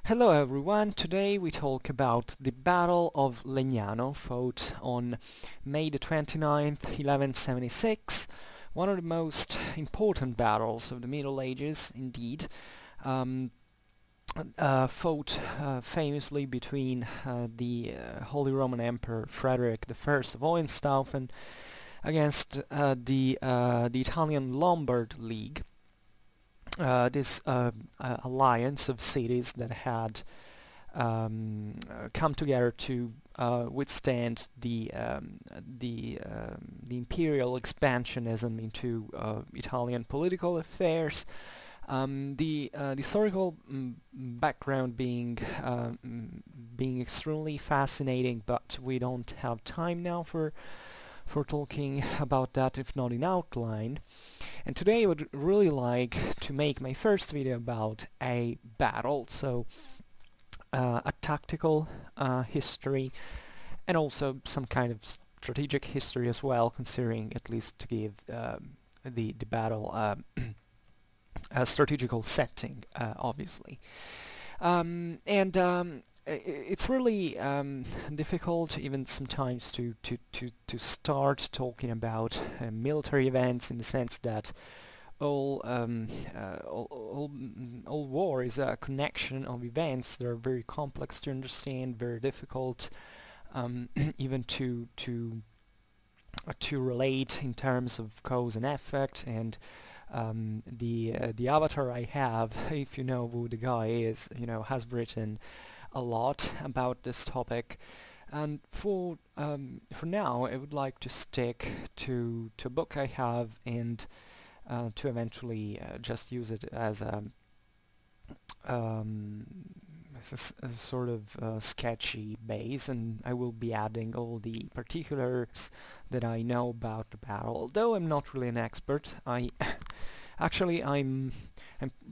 Hello everyone, today we talk about the Battle of Legnano, fought on May the 29th, 1176, one of the most important battles of the Middle Ages, indeed, um, fought famously between the Holy Roman Emperor Frederick I of Hohenstaufen against the Italian Lombard League. This alliance of cities that had come together to withstand the imperial expansionism into Italian political affairs. The historical background being extremely fascinating, but we don't have time now for talking about that, if not in outline. And today I would really like to make my first video about a battle, so a tactical history and also some kind of strategic history as well, considering at least to give the battle a strategical setting, obviously. It's really difficult even sometimes to start talking about military events, in the sense that all war is a connection of events that are very complex to understand, very difficult even to relate in terms of cause and effect. And the avatar I have, if you know who the guy is, has written a lot about this topic, and for now I would like to stick to a book I have, and to eventually just use it as a sort of sketchy base, and I will be adding all the particulars that I know about the battle. Although I'm not really an expert, I'm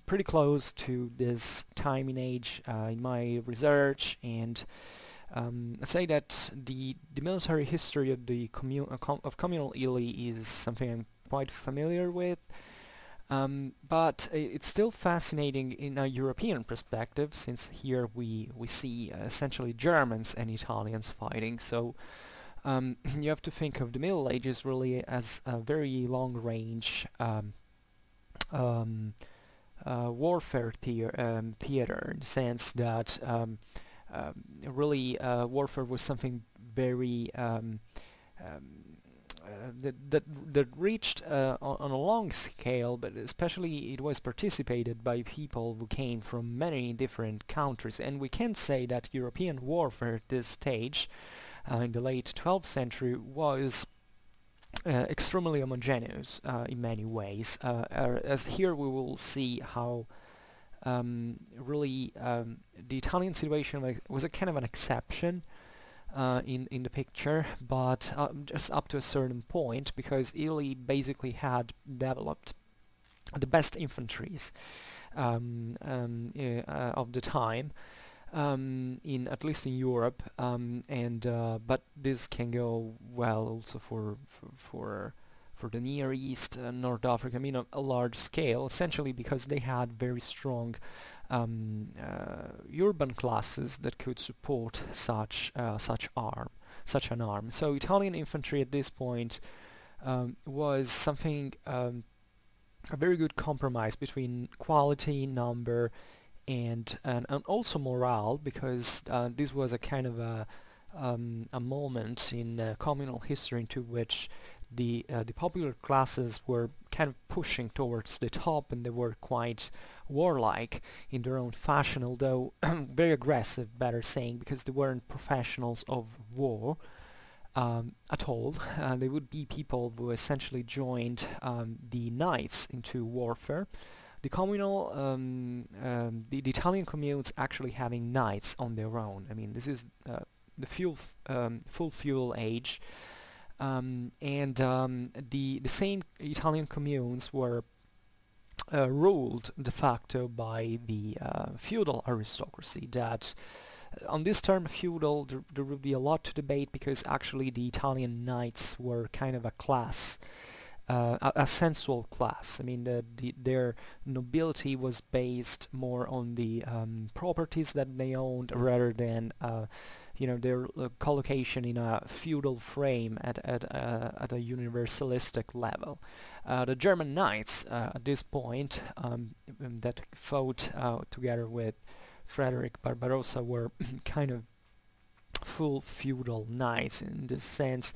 pretty close to this time in age in my research, and I'd say that the military history of the communal Italy is something I'm quite familiar with, but it's still fascinating in a European perspective, since here we see essentially Germans and Italians fighting. So you have to think of the Middle Ages really as a very long-range warfare theater, in the sense that really warfare was something very that reached on a long scale, but especially it was participated by people who came from many different countries. And we can say that European warfare at this stage, in the late 12th century, was extremely homogeneous in many ways, as here we will see how really the Italian situation was a kind of an exception in the picture, but just up to a certain point, because Italy basically had developed the best infantries of the time, at least in Europe, but this can go well also for the Near East, North Africa. I mean, a large scale, essentially because they had very strong urban classes that could support such an arm. So Italian infantry at this point was something, a very good compromise between quality, number, and also morale, because this was a kind of a moment in communal history into which the popular classes were kind of pushing towards the top, and they were quite warlike in their own fashion, although very aggressive, better saying, because they weren't professionals of war at all. They would be people who essentially joined the knights into warfare. The communal, the Italian communes actually having knights on their own. I mean, this is the full feudal age, and the same Italian communes were ruled de facto by the feudal aristocracy. That on this term feudal, there will be a lot to debate, because actually the Italian knights were kind of a class a sensual class. I mean, their nobility was based more on the properties that they owned rather than their collocation in a feudal frame at a universalistic level. The German knights at this point that fought together with Frederick Barbarossa were kind of full feudal knights in this sense.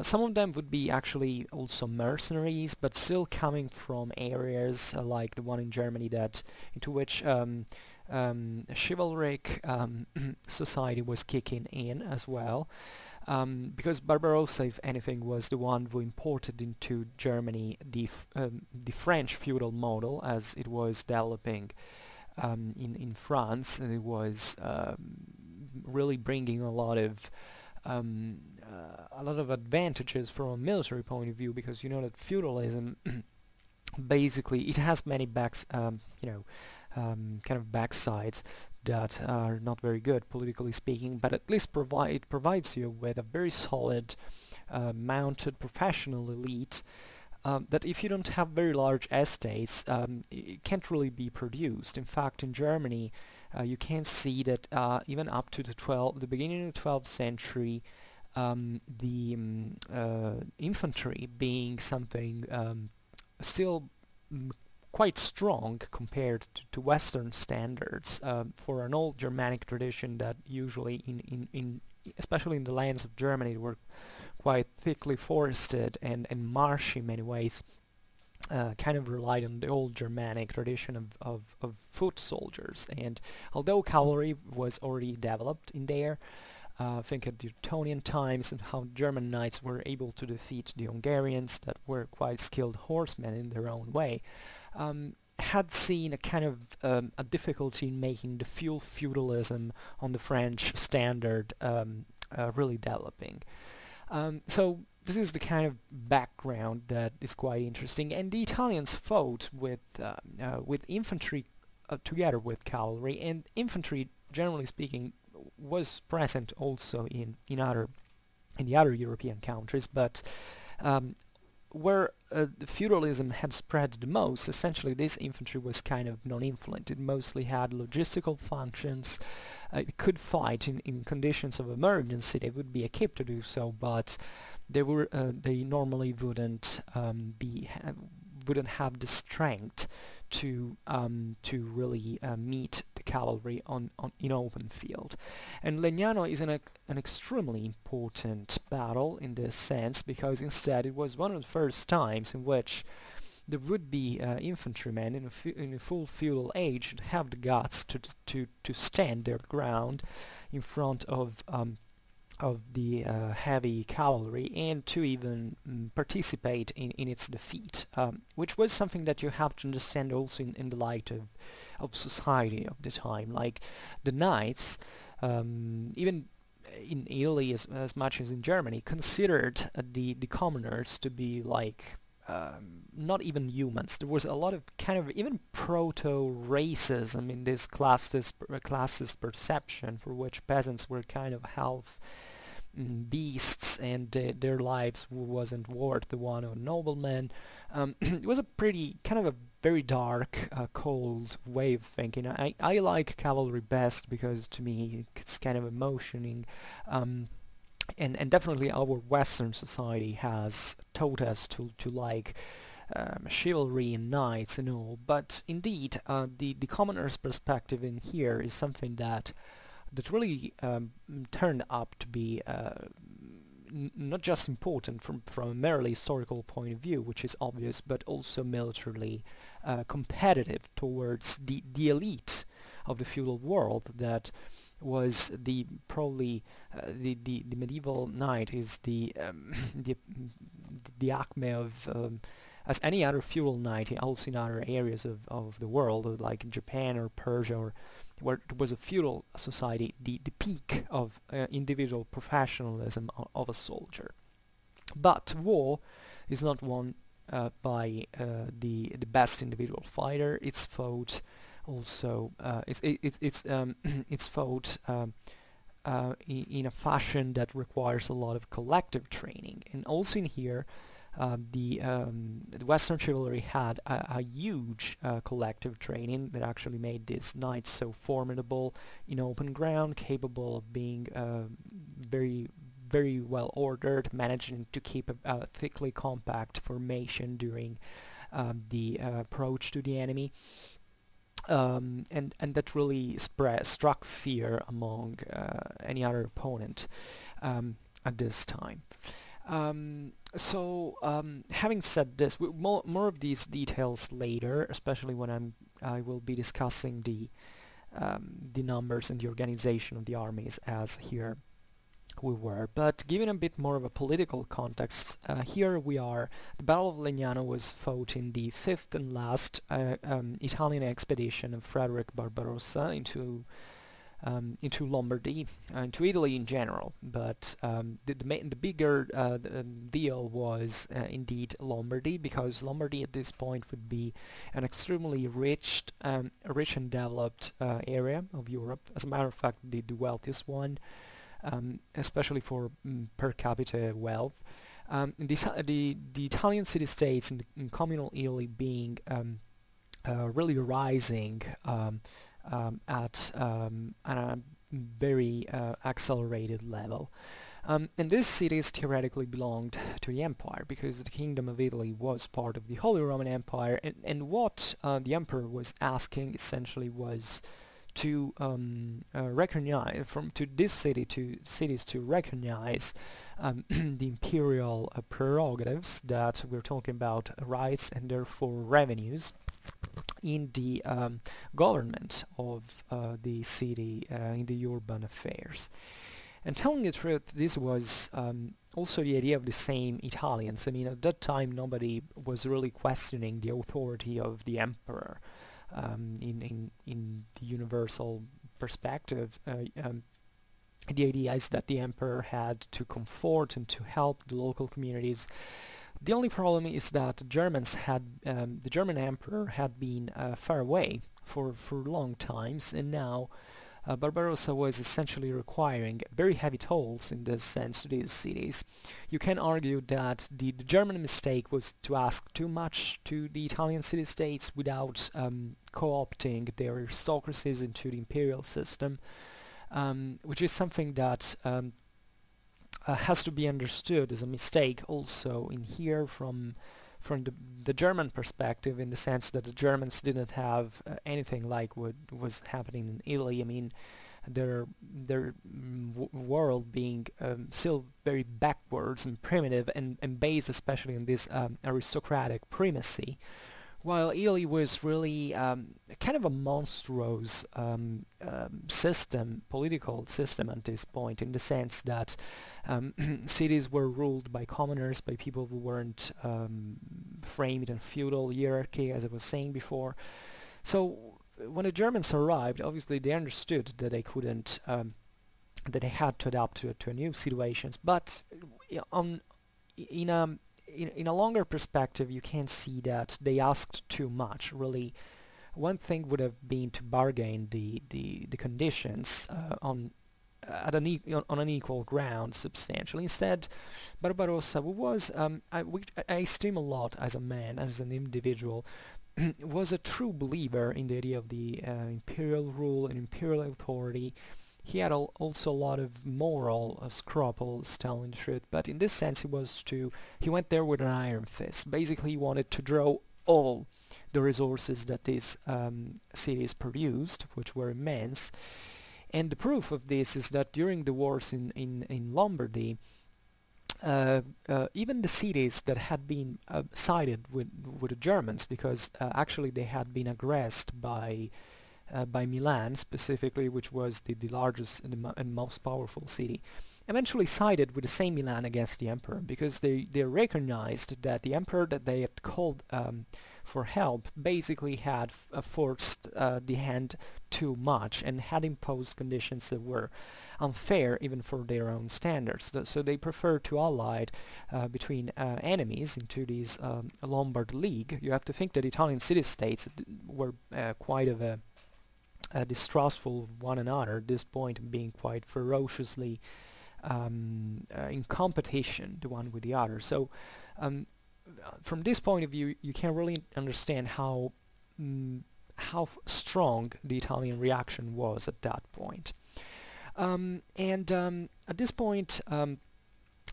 Some of them would be actually also mercenaries, but still coming from areas like the one in Germany into which chivalric society was kicking in as well. Because Barbarossa, if anything, was the one who imported into Germany the French feudal model as it was developing in France, and it was really bringing a lot of advantages from a military point of view, because you know that feudalism basically it has many kind of backsides that are not very good politically speaking, but at least it provides you with a very solid mounted professional elite that if you don't have very large estates, it can't really be produced. In fact, in Germany, you can see that even up to the beginning of the 12th century, the infantry being something still quite strong compared to Western standards for an old Germanic tradition that usually in especially in the lands of Germany were quite thickly forested and marshy in many ways, kind of relied on the old Germanic tradition of foot soldiers. And although cavalry was already developed in there, think at the Teutonian times and how German knights were able to defeat the Hungarians that were quite skilled horsemen in their own way, had seen a kind of a difficulty in making the feudalism on the French standard really developing. So this is the kind of background that is quite interesting, and the Italians fought with infantry together with cavalry, and infantry, generally speaking, was present also in the other European countries, but where the feudalism had spread the most, essentially this infantry was kind of non-influent. It mostly had logistical functions. It could fight in conditions of emergency. They would be equipped to do so, but they normally wouldn't have the strength to really meet the cavalry in open field. And Legnano is an extremely important battle in this sense, because instead it was one of the first times in which the would-be infantrymen in a full feudal age would have the guts to stand their ground in front of the heavy cavalry, and to even participate in its defeat, which was something that you have to understand also in the light of society of the time. Like the knights, even in Italy as much as in Germany, considered the commoners to be like not even humans. There was a lot of kind of even proto-racism in this classist perception, for which peasants were kind of half beasts, and their lives wasn't worth the one of noblemen. It was a pretty kind of a very dark, cold way of thinking. I like cavalry best because to me it's kind of emotioning, and definitely our Western society has taught us to like chivalry and knights and all. But indeed, the commoner's perspective in here is something that really turned up to be not just important from a merely historical point of view, which is obvious, but also militarily competitive towards the elite of the feudal world that was probably the medieval knight is the acme of as any other feudal knight also in other areas of the world, like in Japan or Persia, or where it was a feudal society, the peak of individual professionalism of a soldier. But war is not won by the best individual fighter. It's fought also. It's fought in a fashion that requires a lot of collective training, and also in here. the Western chivalry had a huge collective training that actually made these knights so formidable in open ground, capable of being very very well ordered, managing to keep a thickly compact formation during the approach to the enemy. And that really struck fear among any other opponent at this time. Having said this, more of these details later, especially when I will be discussing the numbers and the organization of the armies as here we were. But giving a bit more of a political context, here we are. The Battle of Legnano was fought in the fifth and last Italian expedition of Frederick Barbarossa into Lombardy, into Italy in general. But the bigger deal was indeed Lombardy, because Lombardy at this point would be an extremely rich and developed area of Europe. As a matter of fact, the wealthiest one. Especially for per capita wealth. The Italian city-states in communal Italy being really rising at a very accelerated level. And these cities theoretically belonged to the empire, because the Kingdom of Italy was part of the Holy Roman Empire, and what the emperor was asking essentially was to recognize cities to recognize the imperial prerogatives, that we're talking about rights and therefore revenues, in the government of the city, in the urban affairs. And telling the truth, this was also the idea of the same Italians. I mean, at that time nobody was really questioning the authority of the emperor. In the universal perspective, the idea is that the emperor had to comfort and to help the local communities. The only problem is that the German emperor had been far away for long times, and now Barbarossa was essentially requiring very heavy tolls in this sense to these cities. You can argue that the German mistake was to ask too much to the Italian city-states without co-opting their aristocracies into the imperial system, which is something that has to be understood as a mistake also in here from the German perspective, in the sense that the Germans didn't have anything like what was happening in Italy. I mean, their world being still very backwards and primitive, and based especially on this aristocratic primacy, while Italy was really kind of a monstrous political system at this point, in the sense that cities were ruled by commoners, by people who weren't framed in feudal hierarchy, as I was saying before. So when the Germans arrived, obviously they understood that they couldn't, that they had to adapt to new situations. But in a longer perspective, you can see that they asked too much. Really, one thing would have been to bargain the conditions on an equal ground substantially. Instead, Barbarossa, who was I esteem a lot as a man, as an individual, was a true believer in the idea of the imperial rule and imperial authority. He had also a lot of moral scruples, telling the truth, but in this sense he went there with an iron fist. Basically, he wanted to draw all the resources that these cities produced, which were immense. And the proof of this is that during the wars in Lombardy, even the cities that had been sided with the Germans, because actually they had been aggressed by Milan specifically, which was the largest and most powerful city, eventually sided with the same Milan against the emperor, because they recognized that the emperor that they had called for help basically had forced the hand too much and had imposed conditions that were unfair even for their own standards. So they preferred to ally between enemies into this Lombard League. You have to think that Italian city-states were quite of a distrustful of one another at this point, being quite ferociously in competition the one with the other. So from this point of view, you can really understand how strong the Italian reaction was at that point. At this point,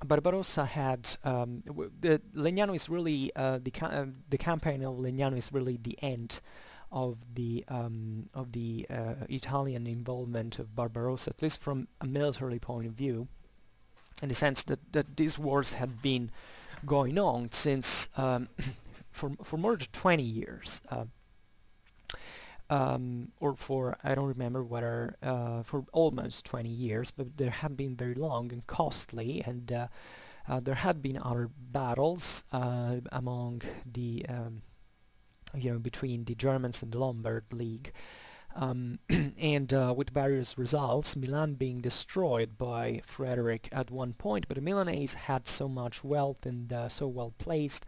Barbarossa had the Legnano is really the campaign of Legnano is really the end of the Italian involvement of Barbarossa, at least from a military point of view, in the sense that these wars had been going on since for more than 20 years. Or for, I don't remember whether, for almost 20 years, but they have been very long and costly, and there had been other battles among the, between the Germans and the Lombard League, and with various results, Milan being destroyed by Frederick at one point, but the Milanese had so much wealth and so well placed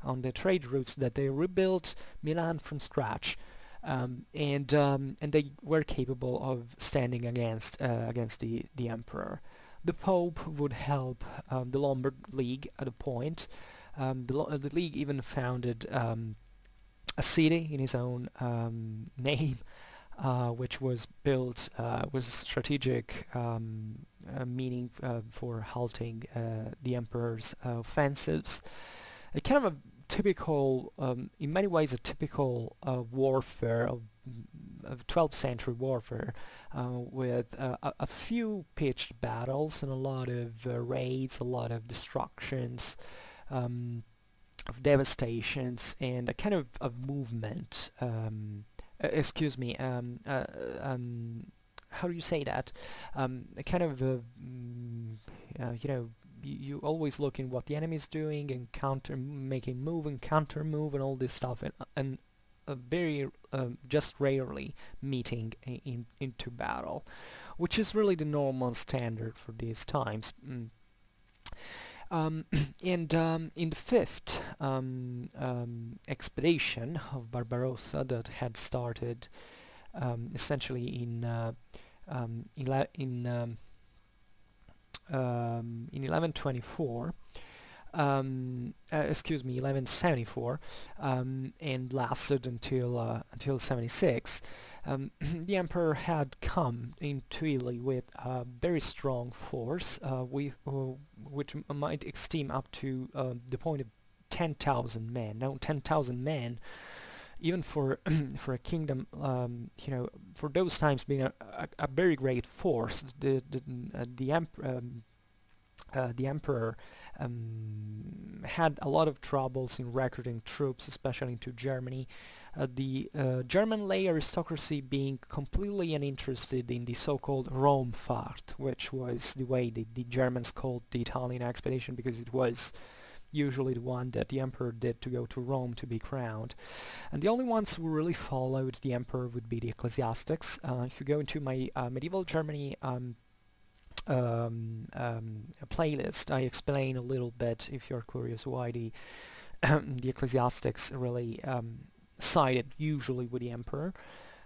on the trade routes that they rebuilt Milan from scratch. And they were capable of standing against the emperor. The Pope would help the Lombard League at a point. The League even founded a city in his own name, which was built with strategic meaning for halting the emperor's offensives. A kind of a typical, in many ways, a typical warfare of 12th century warfare, with a few pitched battles and a lot of raids, a lot of destructions, of devastations, and a kind of movement. Excuse me. How do you say that? A kind of you always look in what the enemy is doing and making move and counter move and all this stuff, and very just rarely meeting into battle, which is really the normal standard for these times. And in the fifth expedition of Barbarossa that had started essentially in 1124, excuse me, 1174, and lasted until 76. The emperor had come into Italy with a very strong force, which might extend up to the point of 10,000 men. Now, 10,000 men, even for for a kingdom, for those times being a very great force, the emperor had a lot of troubles in recruiting troops, especially into Germany. The German lay aristocracy being completely uninterested in the so-called Romfahrt, which was the way the Germans called the Italian expedition, because it was usually the one that the emperor did to go to Rome to be crowned. And the only ones who really followed the emperor would be the ecclesiastics. If you go into my medieval Germany playlist, I explain a little bit, if you're curious, why the the ecclesiastics really sided usually with the emperor.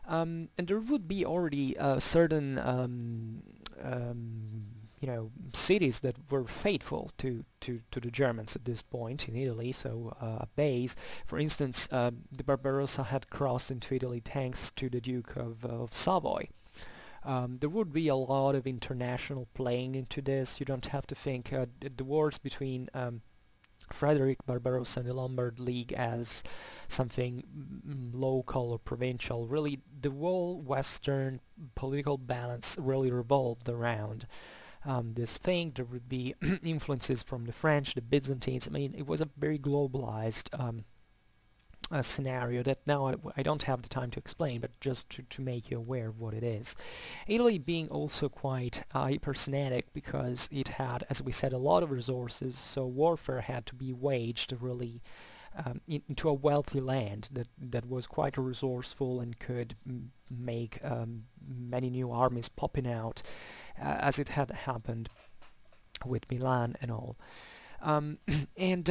And there would be already certain cities that were faithful to the Germans at this point in Italy, so a base. For instance, the Barbarossa had crossed into Italy thanks to the Duke of Savoy. There would be a lot of international playing into this. You don't have to think the wars between Frederick Barbarossa and the Lombard League as something local or provincial. Really, the whole Western political balance really revolved around this thing. There would be influences from the French, the Byzantines. I mean, it was a very globalized scenario that now I don't have the time to explain, but just to make you aware of what it is. Italy being also quite hypersenatic because it had, as we said, a lot of resources, so warfare had to be waged really into a wealthy land that was quite resourceful and could make many new armies popping out, as it had happened with Milan and all. And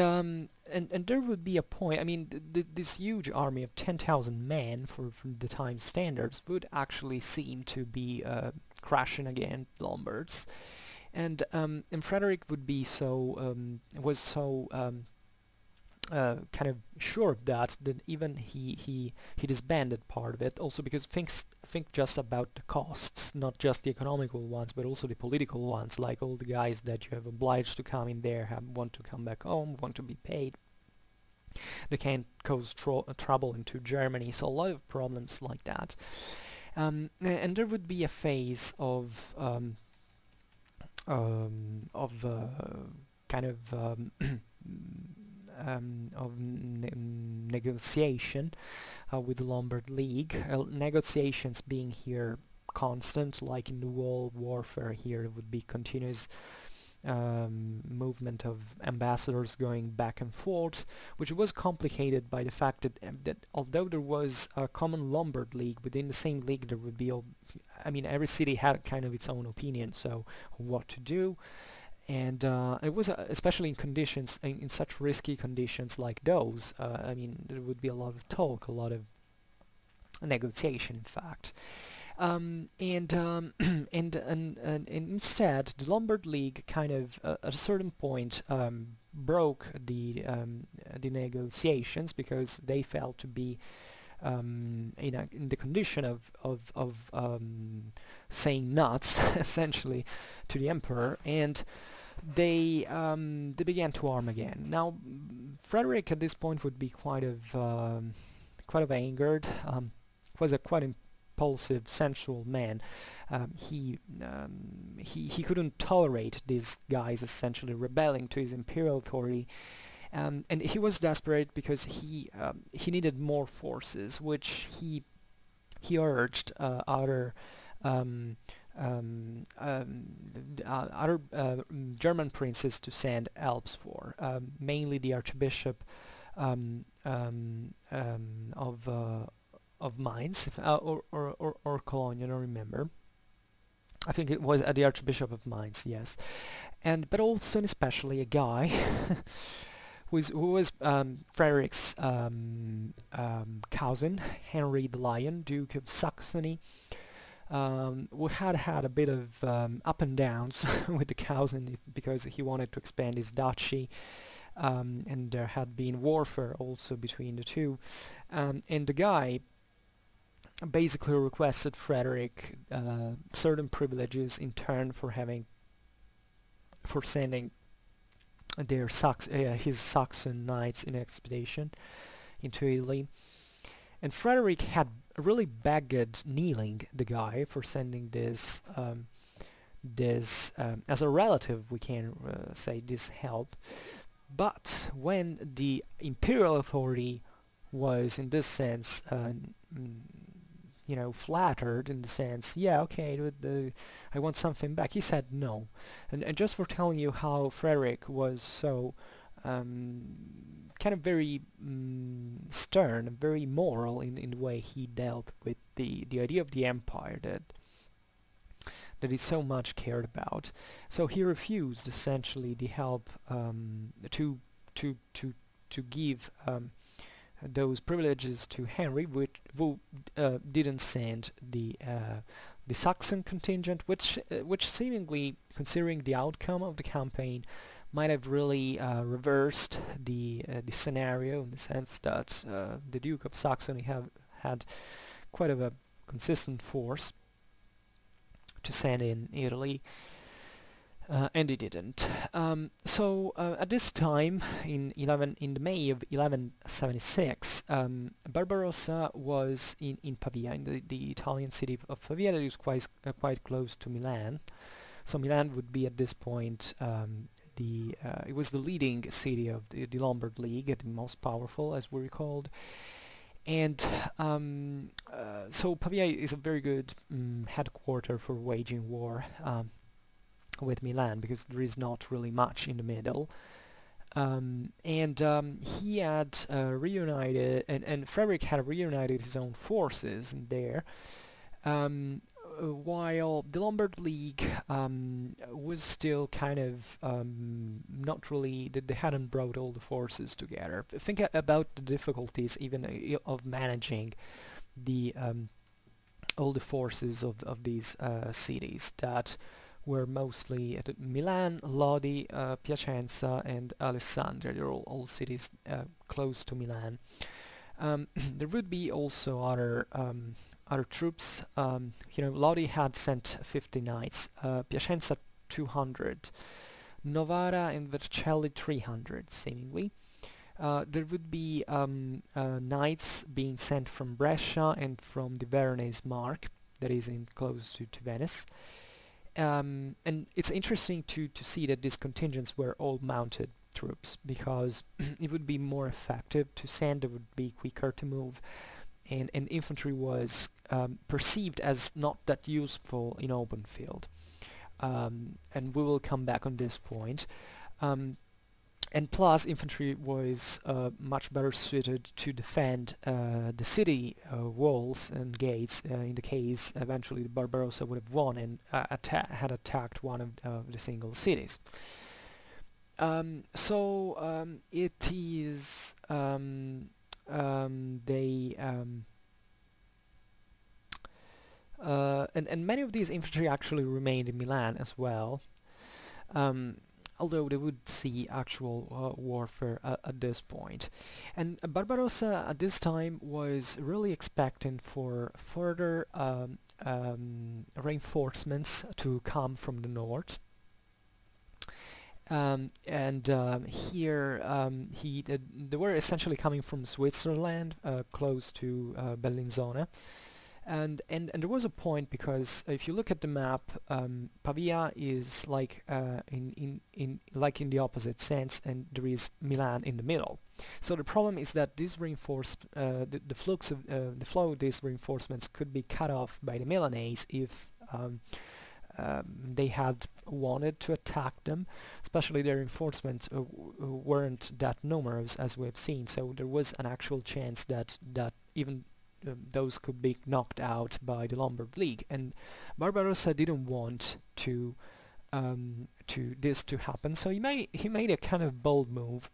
there would be a point, I mean, this huge army of 10,000 men from the time standards would actually seem to be crashing against Lombards. And Frederick would be so, was so kind of sure of that, then even he disbanded part of it, also because think just about the costs, not just the economical ones, but also the political ones, like all the guys that you have obliged to come in there want to come back home, want to be paid. They can't cause trouble into Germany, so a lot of problems like that. And there would be a phase of kind of negotiation with the Lombard League. Negotiations being here constant, like in the wall warfare here, it would be continuous movement of ambassadors going back and forth, which was complicated by the fact that although there was a common Lombard League, within the same league there would be, I mean, every city had kind of its own opinion, so what to do. And it was especially in conditions, in such risky conditions like those, I mean, there would be a lot of talk, a lot of negotiation, in fact. And instead, the Lombard League kind of, at a certain point, broke the negotiations, because they felt to be in the condition of saying nuts, essentially, to the emperor, and they began to arm again. Now, Frederick at this point would be quite of angered. Was a quite impulsive, sensual man. He couldn't tolerate these guys essentially rebelling to his imperial authority. And he was desperate because he needed more forces, which he urged other German princes to send helps for, mainly the Archbishop of Mainz, or Cologne, I don't remember. I think it was the Archbishop of Mainz, yes, but also and especially a guy who was Frederick's cousin, Henry the Lion, Duke of Saxony, who had a bit of up and downs with the cousin because he wanted to expand his duchy, and there had been warfare also between the two, and the guy basically requested Frederick certain privileges in turn for sending his Saxon knights in expedition into Italy. And Frederick had really begged, kneeling, the guy for sending this as a relative, we can say, this help. But when the imperial authority was, in this sense, flattered, in the sense, yeah, okay, I want something back, he said no. And just for telling you how Frederick was so kind of very stern, very moral in the way he dealt with the idea of the empire that he so much cared about. So he refused essentially the help to give those privileges to Henry, who didn't send the Saxon contingent, which seemingly, considering the outcome of the campaign, might have really reversed the scenario, in the sense that the Duke of Saxony had quite a consistent force to send in Italy. And he didn't. So at this time, in the May of 1176, Barbarossa was in Pavia, in the Italian city of Pavia, that is quite close to Milan. So Milan would be at this point it was the leading city of the Lombard League, the most powerful, as we recalled. And so Pavia is a very good headquarter for waging war with Milan, because there is not really much in the middle. He had reunited, and Frederick had reunited his own forces there, while the Lombard League was still kind of not really, they hadn't brought all the forces together. Think about the difficulties even of managing the all the forces of these cities that were mostly at Milan, Lodi, Piacenza, and Alessandria. They're all cities close to Milan. There would be also other troops. Lodi had sent 50 knights, Piacenza 200, Novara and Vercelli 300, seemingly. There would be knights being sent from Brescia and from the Veronese Mark, that is close to Venice. And it's interesting to see that these contingents were all mounted troops, because it would be more effective to send, it would be quicker to move, and infantry was perceived as not that useful in open field. And we will come back on this point. And plus, infantry was much better suited to defend the city walls and gates in the case eventually the Barbarossa would have won and had attacked one of the single cities. It is and many of these infantry actually remained in Milan as well, although they would see actual warfare at this point. And Barbarossa at this time was really expecting for further reinforcements to come from the north. They were essentially coming from Switzerland, close to Bellinzona. And there was a point, because if you look at the map, Pavia is like in the opposite sense, and there is Milan in the middle. So the problem is that this the flow of these reinforcements could be cut off by the Milanese if they had wanted to attack them, especially their reinforcements weren't that numerous as we've seen. So there was an actual chance that even those could be knocked out by the Lombard League, and Barbarossa didn't want this to happen. So he made a kind of bold move,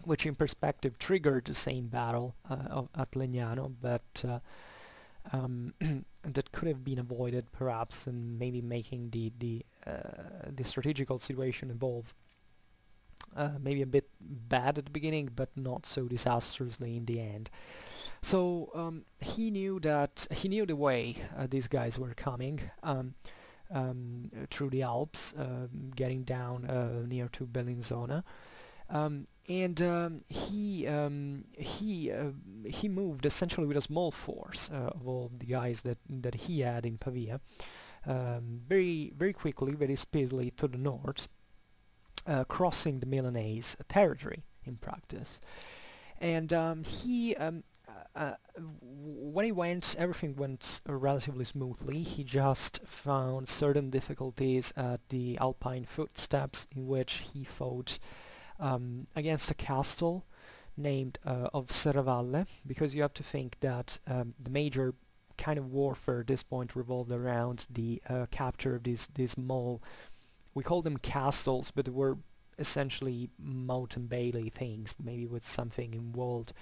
which in perspective triggered the same battle at Legnano, but that could have been avoided perhaps, and maybe making the strategical situation evolve maybe a bit bad at the beginning, but not so disastrously in the end. So he knew the way these guys were coming through the Alps, getting down near to Bellinzona, and he moved essentially with a small force of all the guys that he had in Pavia, very quickly, very speedily to the north, crossing the Milanese territory in practice. And when he went, everything went relatively smoothly. He just found certain difficulties at the Alpine footsteps, in which he fought against a castle named of Serravalle, because you have to think that the major kind of warfare at this point revolved around the capture of these small, we call them castles, but they were essentially moat and bailey things, maybe with something in walled,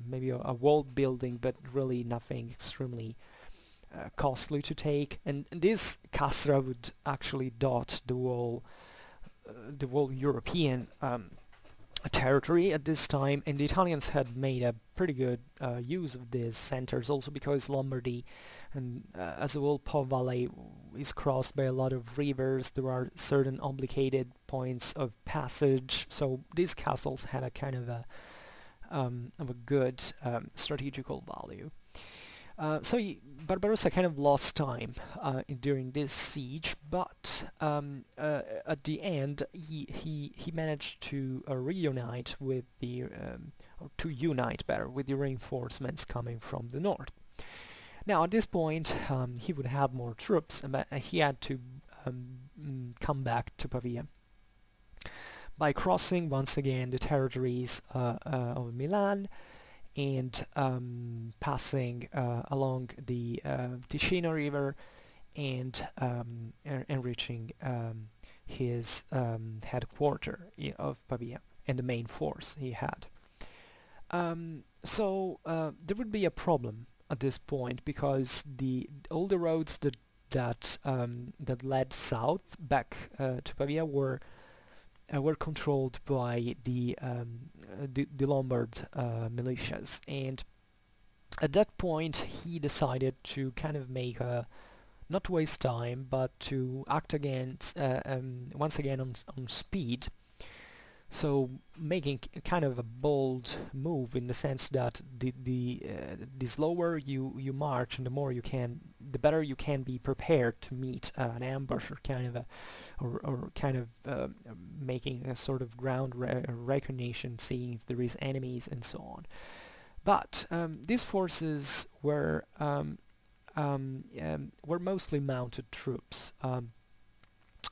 maybe a walled building, but really nothing extremely costly to take. And this castra would actually dot the whole European territory at this time, and the Italians had made a pretty good use of these centers, also because Lombardy and as a whole Po Valley is crossed by a lot of rivers. There are certain obligated points of passage, so these castles had a kind of a good strategical value. So Barbarossa kind of lost time during this siege, but at the end he managed to reunite with or to unite better with the reinforcements coming from the north. Now at this point he would have more troops, but he had to come back to Pavia by crossing once again the territories of Milan, and passing along the Ticino River, and reaching his headquarters of Pavia and the main force he had. So there would be a problem at this point, because all the roads that that led south back to Pavia were controlled by the Lombard militias, and at that point he decided to kind of make a not to waste time, but to act against once again on speed. So making kind of a bold move in the sense that the slower you march and the better you can be prepared to meet an ambush or kind of making a sort of ground recognition, seeing if there is enemies and so on. But these forces were mostly mounted troops.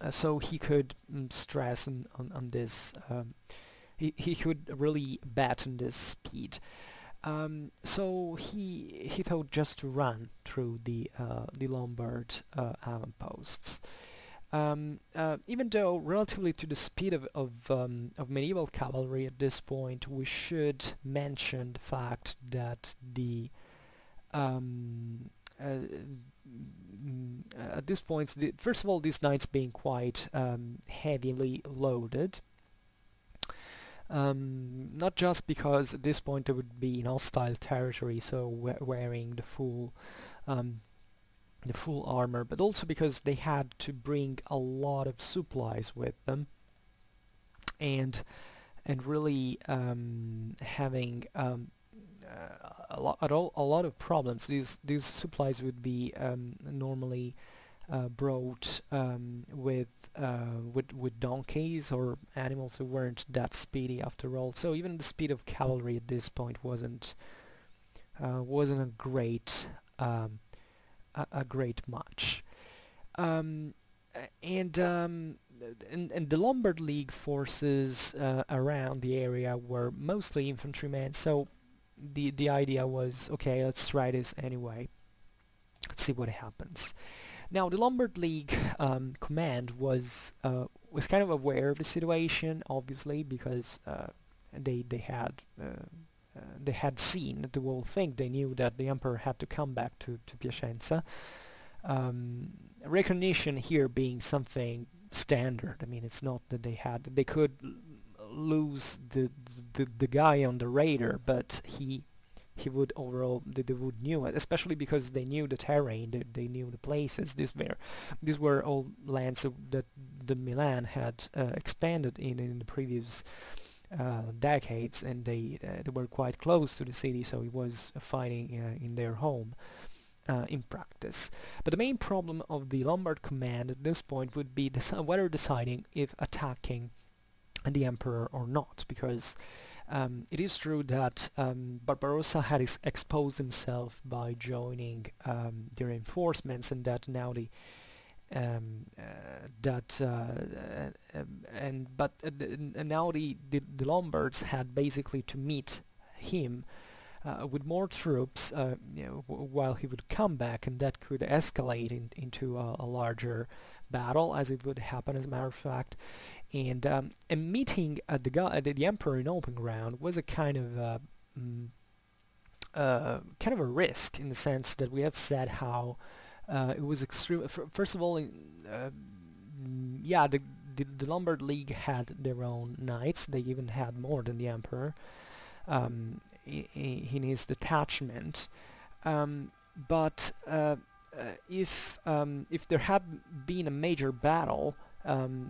So he could stress on this. He could really bet on this speed. So he thought just to run through the Lombard outposts. Even though relatively to the speed of medieval cavalry at this point, we should mention the fact that at this point, first of all, these knights being quite heavily loaded, not just because at this point they would be in hostile territory, so wearing the full armor, but also because they had to bring a lot of supplies with them, and really having a lot of problems. These supplies would be normally brought with donkeys or animals who weren't that speedy after all. So even the speed of cavalry at this point wasn't a great match. And the Lombard League forces around the area were mostly infantrymen, so the idea was, okay, let's try this anyway. Let's see what happens. Now the Lombard League command was kind of aware of the situation, obviously, because they had seen the whole thing. They knew that the emperor had to come back to Piacenza. Recognition here being something standard. I mean, it's not that they could lose the guy on the radar, but he would overall they would knew it, especially because they knew the terrain, they knew the places. These were all lands that the Milan had expanded in the previous decades, and they were quite close to the city, so it was fighting in their home in practice. But the main problem of the Lombard command at this point would be whether deciding if attacking the emperor or not, because it is true that Barbarossa had exposed himself by joining the reinforcements, and that now the Lombards had basically to meet him with more troops, while he would come back, and that could escalate into a larger battle, as it would happen, as a matter of fact. And meeting the emperor in open ground was a kind of a risk, in the sense that we have said how it was extreme. First of all, the Lombard League had their own knights. They even had more than the emperor in his detachment. But if there had been a major battle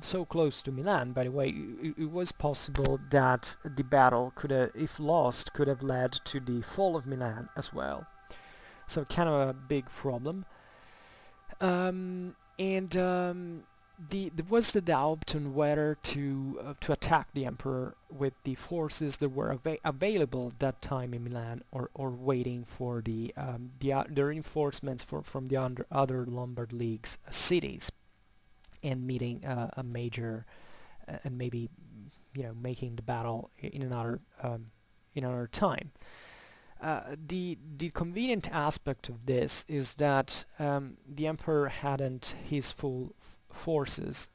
so close to Milan, by the way, it was possible that the battle could have, if lost, could have led to the fall of Milan as well. So kind of a big problem. There was the doubt on whether to attack the emperor with the forces that were available at that time in Milan, or waiting for the reinforcements from the other Lombard League's cities, and meeting a major and maybe making the battle in another time. The convenient aspect of this is that the emperor hadn't his full forces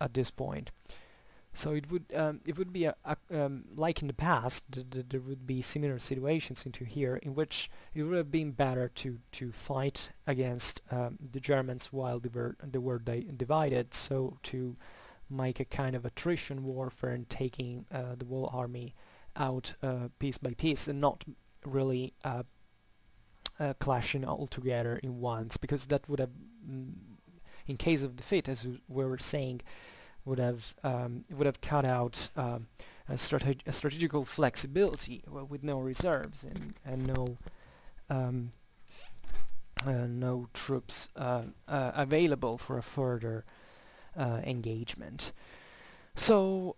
at this point, So it would be like in the past, there would be similar situations into here in which it would have been better to fight against the Germans while they divided, so to make a kind of attrition warfare and taking the whole army out piece by piece, and not really clashing all together in once, because that would have, in case of defeat, as we were saying, would have cut out a strategical flexibility with no reserves and no troops available for a further engagement. So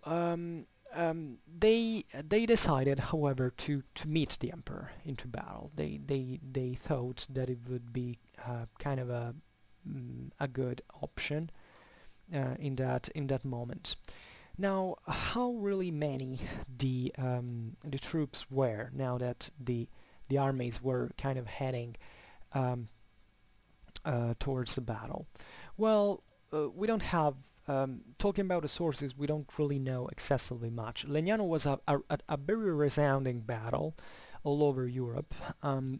they decided, however, to meet the emperor into battle. They thought that it would be kind of a good option in that moment. Now, how really many the troops were, now that the armies were kind of heading towards the battle? Well, we don't have, talking about the sources, we don't really know excessively much. Legnano was a very resounding battle all over Europe,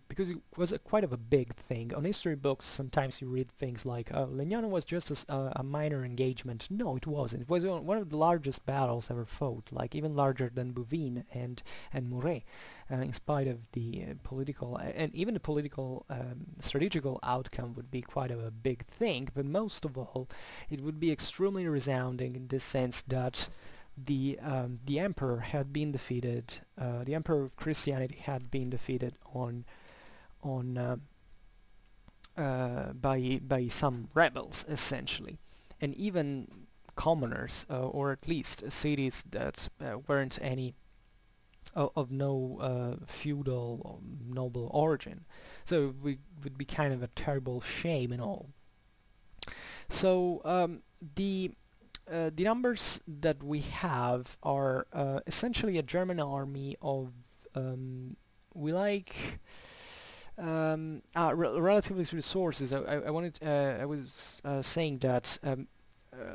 because it was quite of a big thing. On history books, sometimes you read things like, Legnano was just a minor engagement. No, it wasn't. It was one of the largest battles ever fought, like even larger than Bouvines and Muret, in spite of the political, and even the political strategical outcome would be quite of a big thing, but most of all, it would be extremely resounding in the sense that the emperor had been defeated. The emperor of Christianity had been defeated by some rebels, essentially, and even commoners, or at least cities that weren't any of no feudal or noble origin. So it would be kind of a terrible shame and all. So the numbers that we have are essentially a German army of relatively to the sources. I was saying that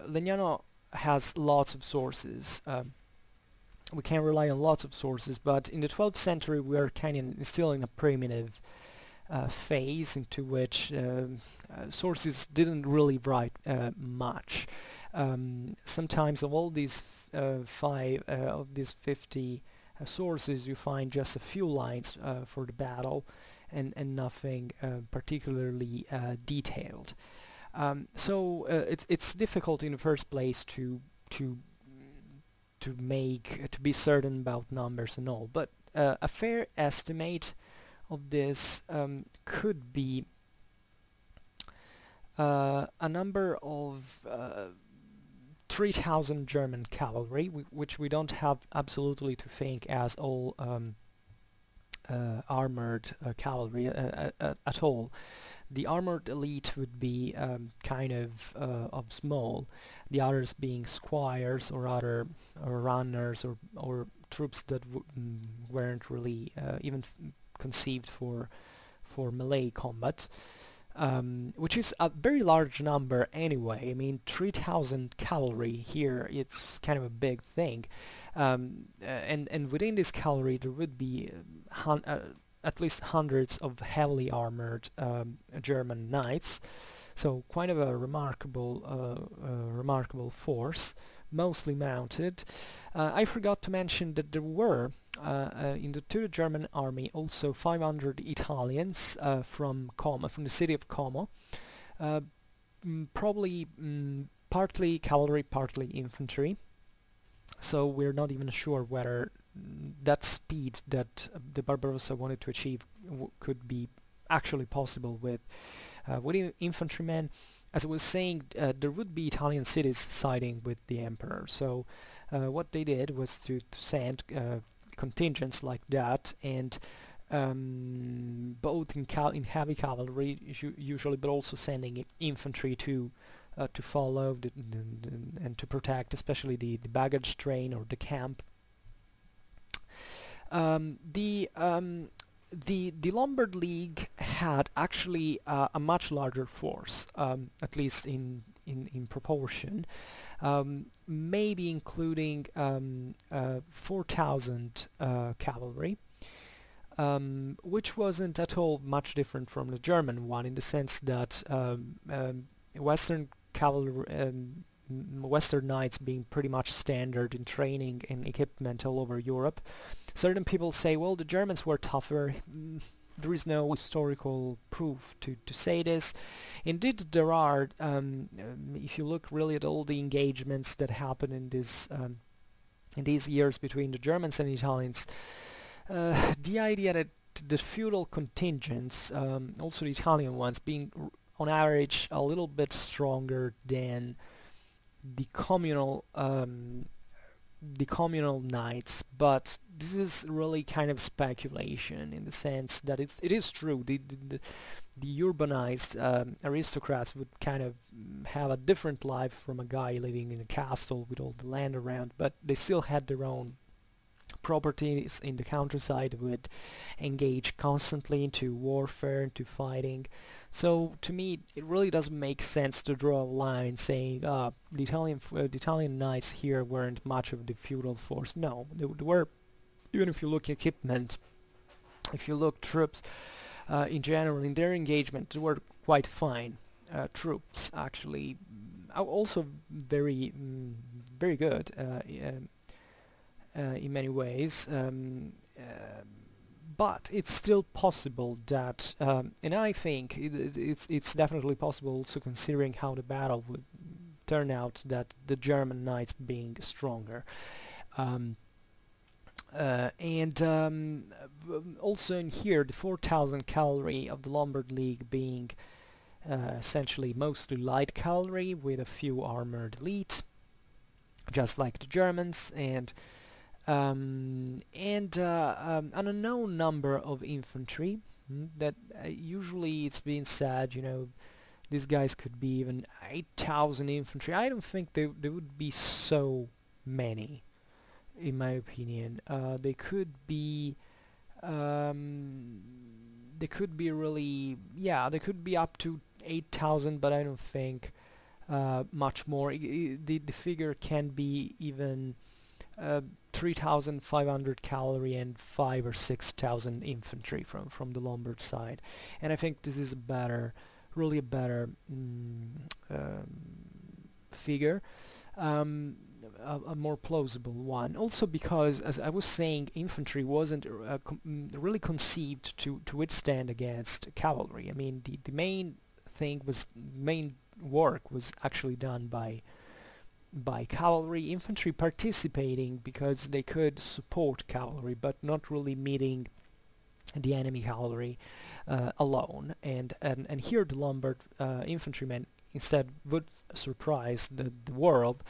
Legnano has lots of sources. We can rely on lots of sources, but in the 12th century we are kind of still in a primitive phase into which sources didn't really write much. Sometimes of all these of these 50 sources, you find just a few lines for the battle, and nothing particularly detailed. So it's difficult in the first place to be certain about numbers and all, but a fair estimate of this could be a number of 3,000 German cavalry, which we don't have absolutely to think as all armored cavalry at all. The armored elite would be kind of small, the others being squires or other runners or troops that weren't really even conceived for melee combat. Which is a very large number anyway. I mean, 3,000 cavalry here, it's kind of a big thing. And within this cavalry there would be at least hundreds of heavily armored German knights. So quite of a remarkable force, mostly mounted. I forgot to mention that there were to the German army also 500 Italians from the city of Como, probably partly cavalry, partly infantry. So we're not even sure whether that speed that the Barbarossa wanted to achieve could be actually possible with infantrymen. As I was saying, there would be Italian cities siding with the emperor. So what they did was to send contingents like that, and both in heavy cavalry usually, but also sending infantry to follow and to protect, especially the baggage train or the camp. the Lombard League had actually a much larger force, at least in proportion, maybe including 4,000 cavalry, which wasn't at all much different from the German one in the sense that Western cavalry, Western knights being pretty much standard in training and equipment all over Europe. Certain people say, well, the Germans were tougher. There is no historical proof to say this. Indeed, there are. If you look really at all the engagements that happened in these years between the Germans and Italians, the idea that the feudal contingents, also the Italian ones, being on average a little bit stronger than the communal knights, but this is really kind of speculation in the sense that it is true the urbanized aristocrats would kind of have a different life from a guy living in a castle with all the land around, but they still had their own properties in the countryside, would engage constantly into warfare, into fighting. So to me, it really doesn't make sense to draw a line saying the Italian knights here weren't much of the feudal force. No, they were. Even if you look at equipment, if you look troops in general, in their engagement, they were quite fine troops. Actually, also very very good. In many ways, but it's still possible that, and I think it's definitely possible also considering how the battle would turn out, that the German knights being stronger. Also in here, the 4,000 cavalry of the Lombard League being essentially mostly light cavalry with a few armored elite, just like the Germans, and an unknown number of infantry that usually it's been said, you know, these guys could be even 8,000 infantry. I don't think they would be so many, in my opinion. They could be really, yeah, they could be up to 8,000, but I don't think much more. The figure can be even 3,500 cavalry and 5 or 6,000 infantry from the Lombard side, and I think this is a better, really a better figure, a more plausible one. Also because, as I was saying, infantry wasn't really conceived to withstand against cavalry. I mean, the main work was actually done by cavalry, infantry participating because they could support cavalry, but not really meeting the enemy cavalry alone. And here the Lombard infantrymen instead would surprise the world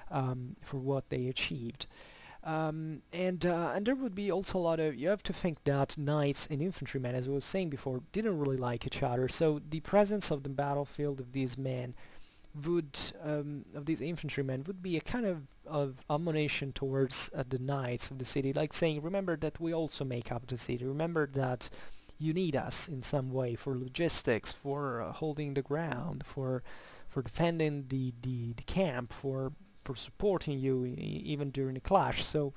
for what they achieved. And there would be also a lot of, you have to think that knights and infantrymen, as I was saying before, didn't really like each other, so the presence of the battlefield of these men would, of these infantrymen, would be a kind of admonition towards the knights of the city, like saying, remember that we also make up the city, remember that you need us in some way for logistics, for holding the ground, for defending the camp, for supporting you even during the clash. So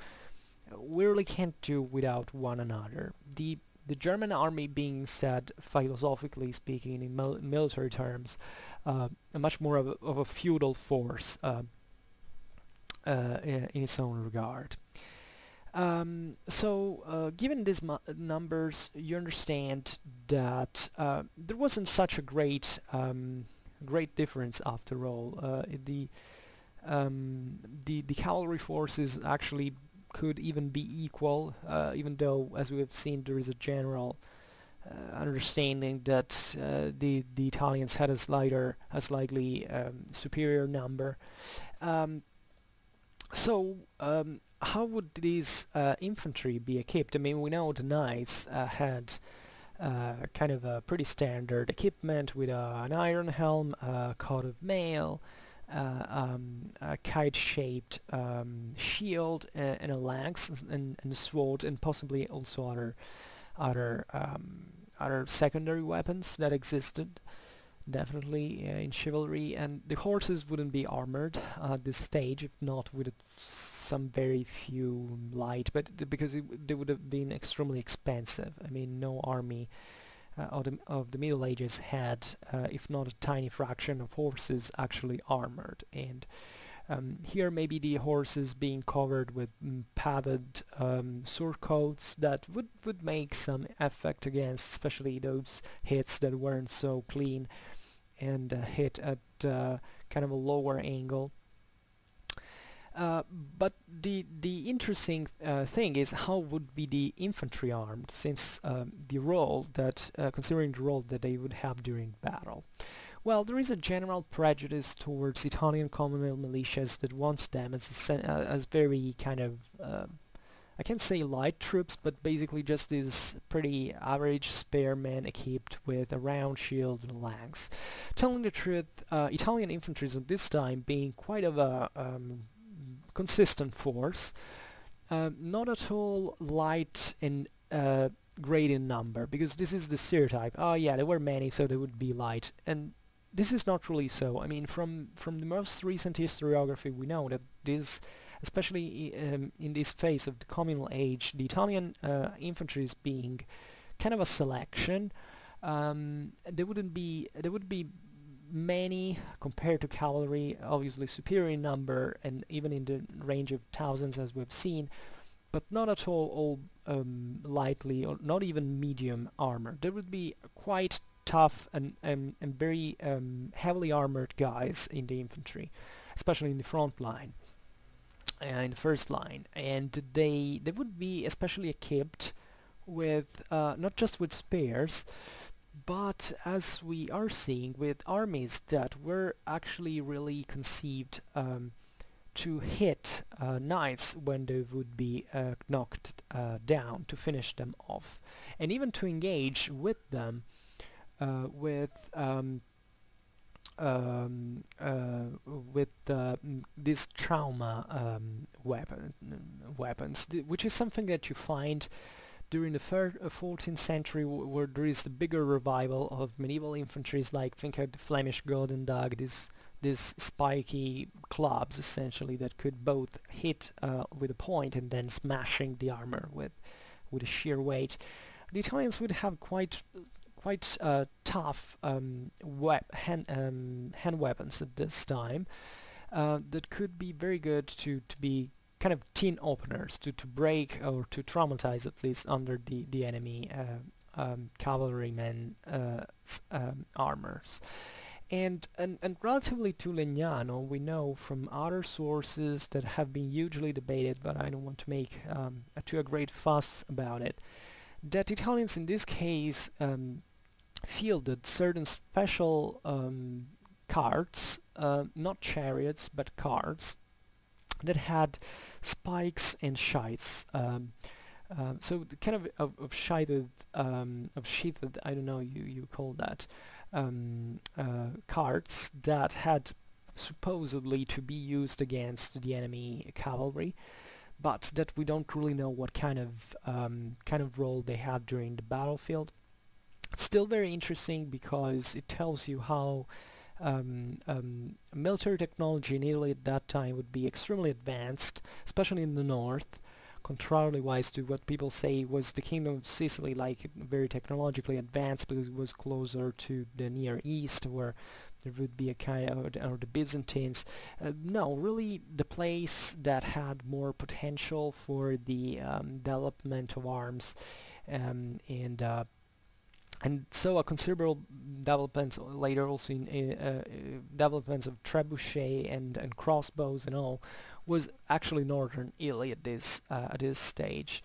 we really can't do without one another. The German army being said, philosophically speaking, in military terms, a much more of a feudal force in its own regard. Given these numbers, you understand that there wasn't such a great difference after all. The cavalry forces actually could even be equal, even though, as we have seen, there is a general understanding that the Italians had a slightly superior number. How would these infantry be equipped? I mean, we know the knights had kind of a pretty standard equipment with an iron helm, a coat of mail, a kite-shaped shield, and a lance, and a sword, and possibly also other other secondary weapons that existed definitely in chivalry, and the horses wouldn't be armored at this stage, if not with some very few light, but because they would have been extremely expensive. I mean, no army of the Middle Ages had, if not a tiny fraction of horses actually armored, and here maybe the horses being covered with padded surcoats that would make some effect against especially those hits that weren't so clean and hit at kind of a lower angle. But the interesting thing is how would be the infantry armed, since the role that considering the role that they would have during battle. Well, there is a general prejudice towards Italian Commonwealth militias that wants them as very kind of I can't say light troops, but basically just these pretty average spearmen equipped with a round shield and lance. Telling the truth, Italian infantry at this time being quite of a consistent force, not at all light and great in number, because this is the stereotype. Oh yeah, there were many, so they would be light, and this is not really so. I mean, from the most recent historiography, we know that this, especially in this phase of the communal age, the Italian infantry is being kind of a selection. There would be many compared to cavalry, obviously superior in number and even in the range of thousands as we've seen, but not at all lightly or not even medium armor. There would be quite tough and very heavily armored guys in the infantry, especially in the front line, in the first line, and they would be especially equipped with not just with spears, but as we are seeing, with armies that were actually really conceived to hit knights when they would be knocked down, to finish them off, and even to engage with them with this trauma weapons, which is something that you find during the 14th century, where there is the bigger revival of medieval infantries, like think of the Flemish Golden Dog, these spiky clubs essentially that could both hit with a point and then smashing the armor with a sheer weight. The Italians would have quite tough hand weapons at this time that could be very good to be kind of tin openers, to break or to traumatize at least under the enemy cavalrymen armors. And relatively to Legnano, we know from other sources that have been hugely debated, but I don't want to make a great fuss about it, that Italians in this case fielded certain special carts, not chariots but carts, that had spikes and shites. So kind of sheathed, I don't know, you call that, carts that had supposedly to be used against the enemy cavalry, but that we don't really know what kind of role they had during the battlefield. It's still very interesting because it tells you how military technology in Italy at that time would be extremely advanced, especially in the north, contrarily wise to what people say was the Kingdom of Sicily, like very technologically advanced because it was closer to the Near East, where there would be a kind of, or the Byzantines. No, really the place that had more potential for the development of arms, and so a considerable development later also in developments of trebuchet and crossbows and all was actually northern Italy at this stage.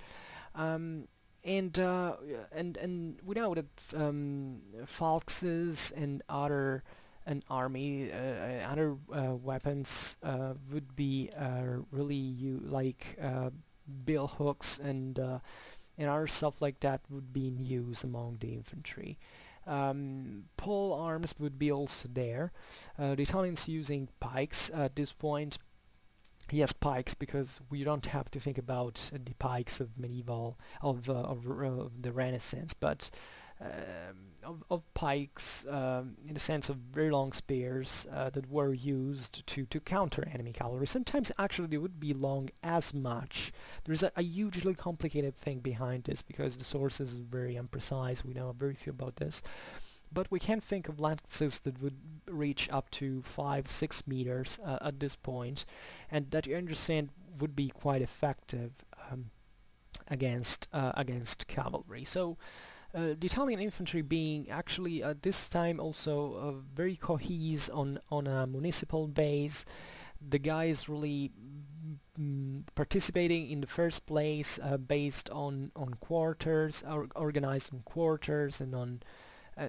And we know that falxes and other other weapons would be really like bill hooks and other stuff like that would be in use among the infantry. Pole arms would be also there. The Italians using pikes at this point, he has pikes because we don't have to think about the pikes of medieval of the Renaissance, but of pikes in the sense of very long spears that were used to counter enemy cavalry. Sometimes actually they would be long as much. There's a hugely complicated thing behind this because the sources are very imprecise. We know very few about this. But we can think of lances that would reach up to 5-6 meters at this point, and that you understand would be quite effective against cavalry. So the Italian infantry being actually at this time also very cohesive on a municipal base. The guys really participating in the first place based on quarters, organized on quarters and on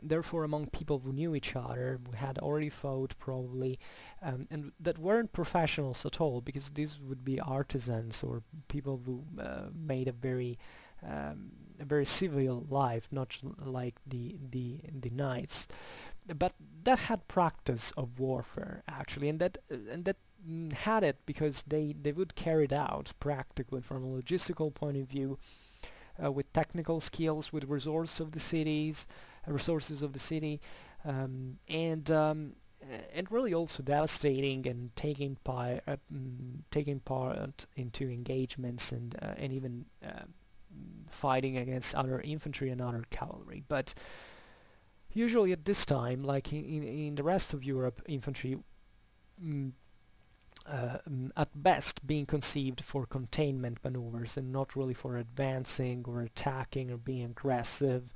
therefore among people who knew each other, who had already fought probably, and that weren't professionals at all, because these would be artisans or people who made a very civil life, not like the knights, but that had practice of warfare actually, and that had it because they would carry it out practically from a logistical point of view, with technical skills, with resources of the city, and really also devastating and taking part into engagements and even fighting against other infantry and other cavalry. But usually at this time, like in the rest of Europe, infantry at best being conceived for containment maneuvers and not really for advancing or attacking or being aggressive.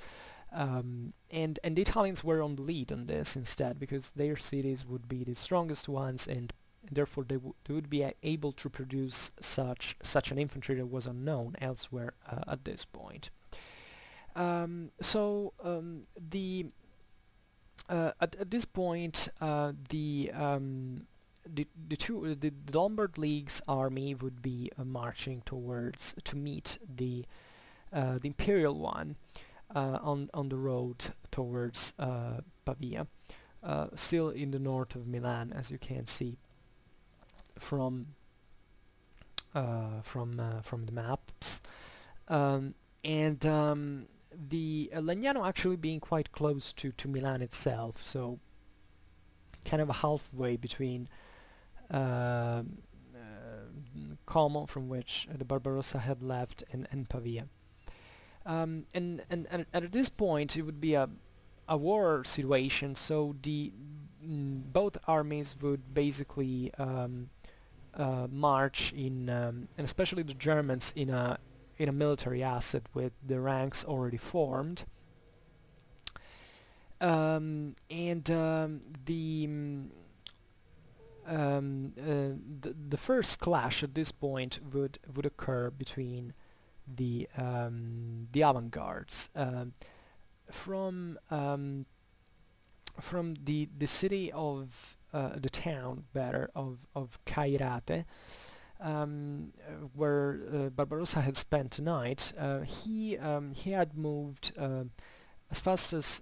And the Italians were on the lead on this instead, because their cities would be the strongest ones, and therefore they would be able to produce such an infantry that was unknown elsewhere at this point. At this point, the Lombard League's army would be marching towards to meet the Imperial one on the road towards Pavia, still in the north of Milan, as you can see from the maps, the Legnano actually being quite close to Milan itself, so kind of a halfway between Como, from which the Barbarossa had left, and Pavia. And at this point it would be a war situation, so both armies would basically march in, and especially the Germans, in a military asset with the ranks already formed. The first clash at this point would occur between the avant-gardes from the city of the town better of Cairate, where Barbarossa had spent the night. He had moved as fast as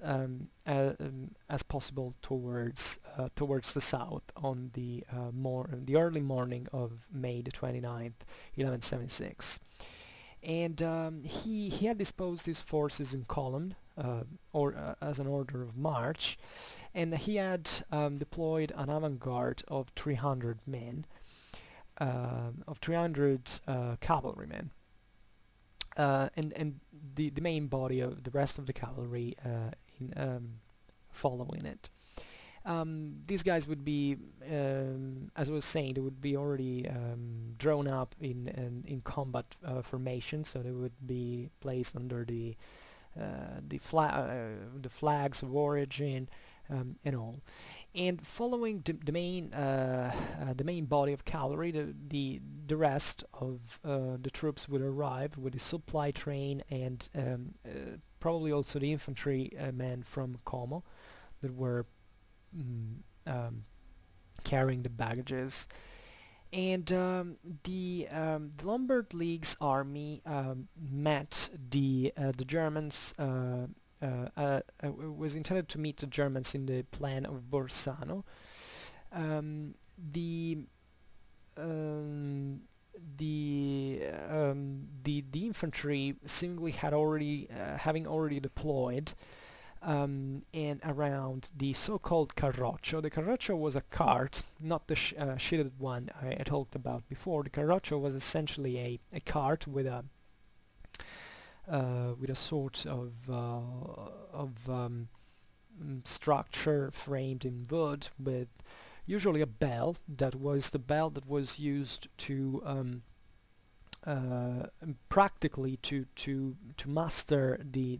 possible towards the south on the early morning of May the 29th, 1176, and he had disposed his forces in column, or as an order of march, and he had deployed an avant-garde of 300 men, of 300 cavalrymen. And the main body of the rest of the cavalry following it. These guys would be, as I was saying, they would be already drawn up in combat formation, so they would be placed under the flags of origin and all. And following the main body of cavalry, the rest of the troops would arrive with the supply train and probably also the infantry men from Como that were carrying the baggages. And the Lombard League's army met the Germans. Was intended to meet the Germans in the plan of Borsano. The the infantry seemingly had already having already deployed and around the so-called carroccio. The carroccio was a cart, not the sheeted one I talked about before. The carroccio was essentially a cart with a sort of structure framed in wood, with usually a bell that was the bell that was used to practically to muster the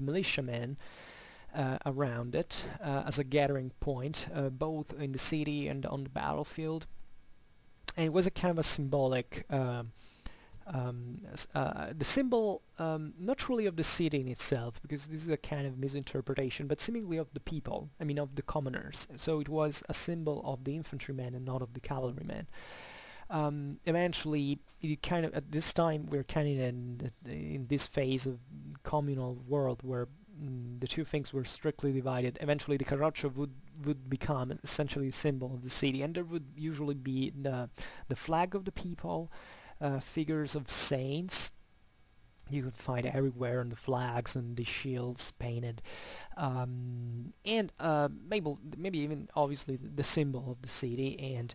militiamen around it as a gathering point, both in the city and on the battlefield. And it was a kind of a symbolic the symbol, not really of the city in itself, because this is a kind of misinterpretation, but seemingly of the people, I mean of the commoners. So it was a symbol of the infantrymen and not of the cavalrymen. Eventually, it kind of, at this time, we're kind of in this phase of communal world where the two things were strictly divided. Eventually, the carroccio would become essentially a symbol of the city, and there would usually be the flag of the people, figures of saints. You could find everywhere on the flags and the shields painted, and maybe even obviously the symbol of the city, and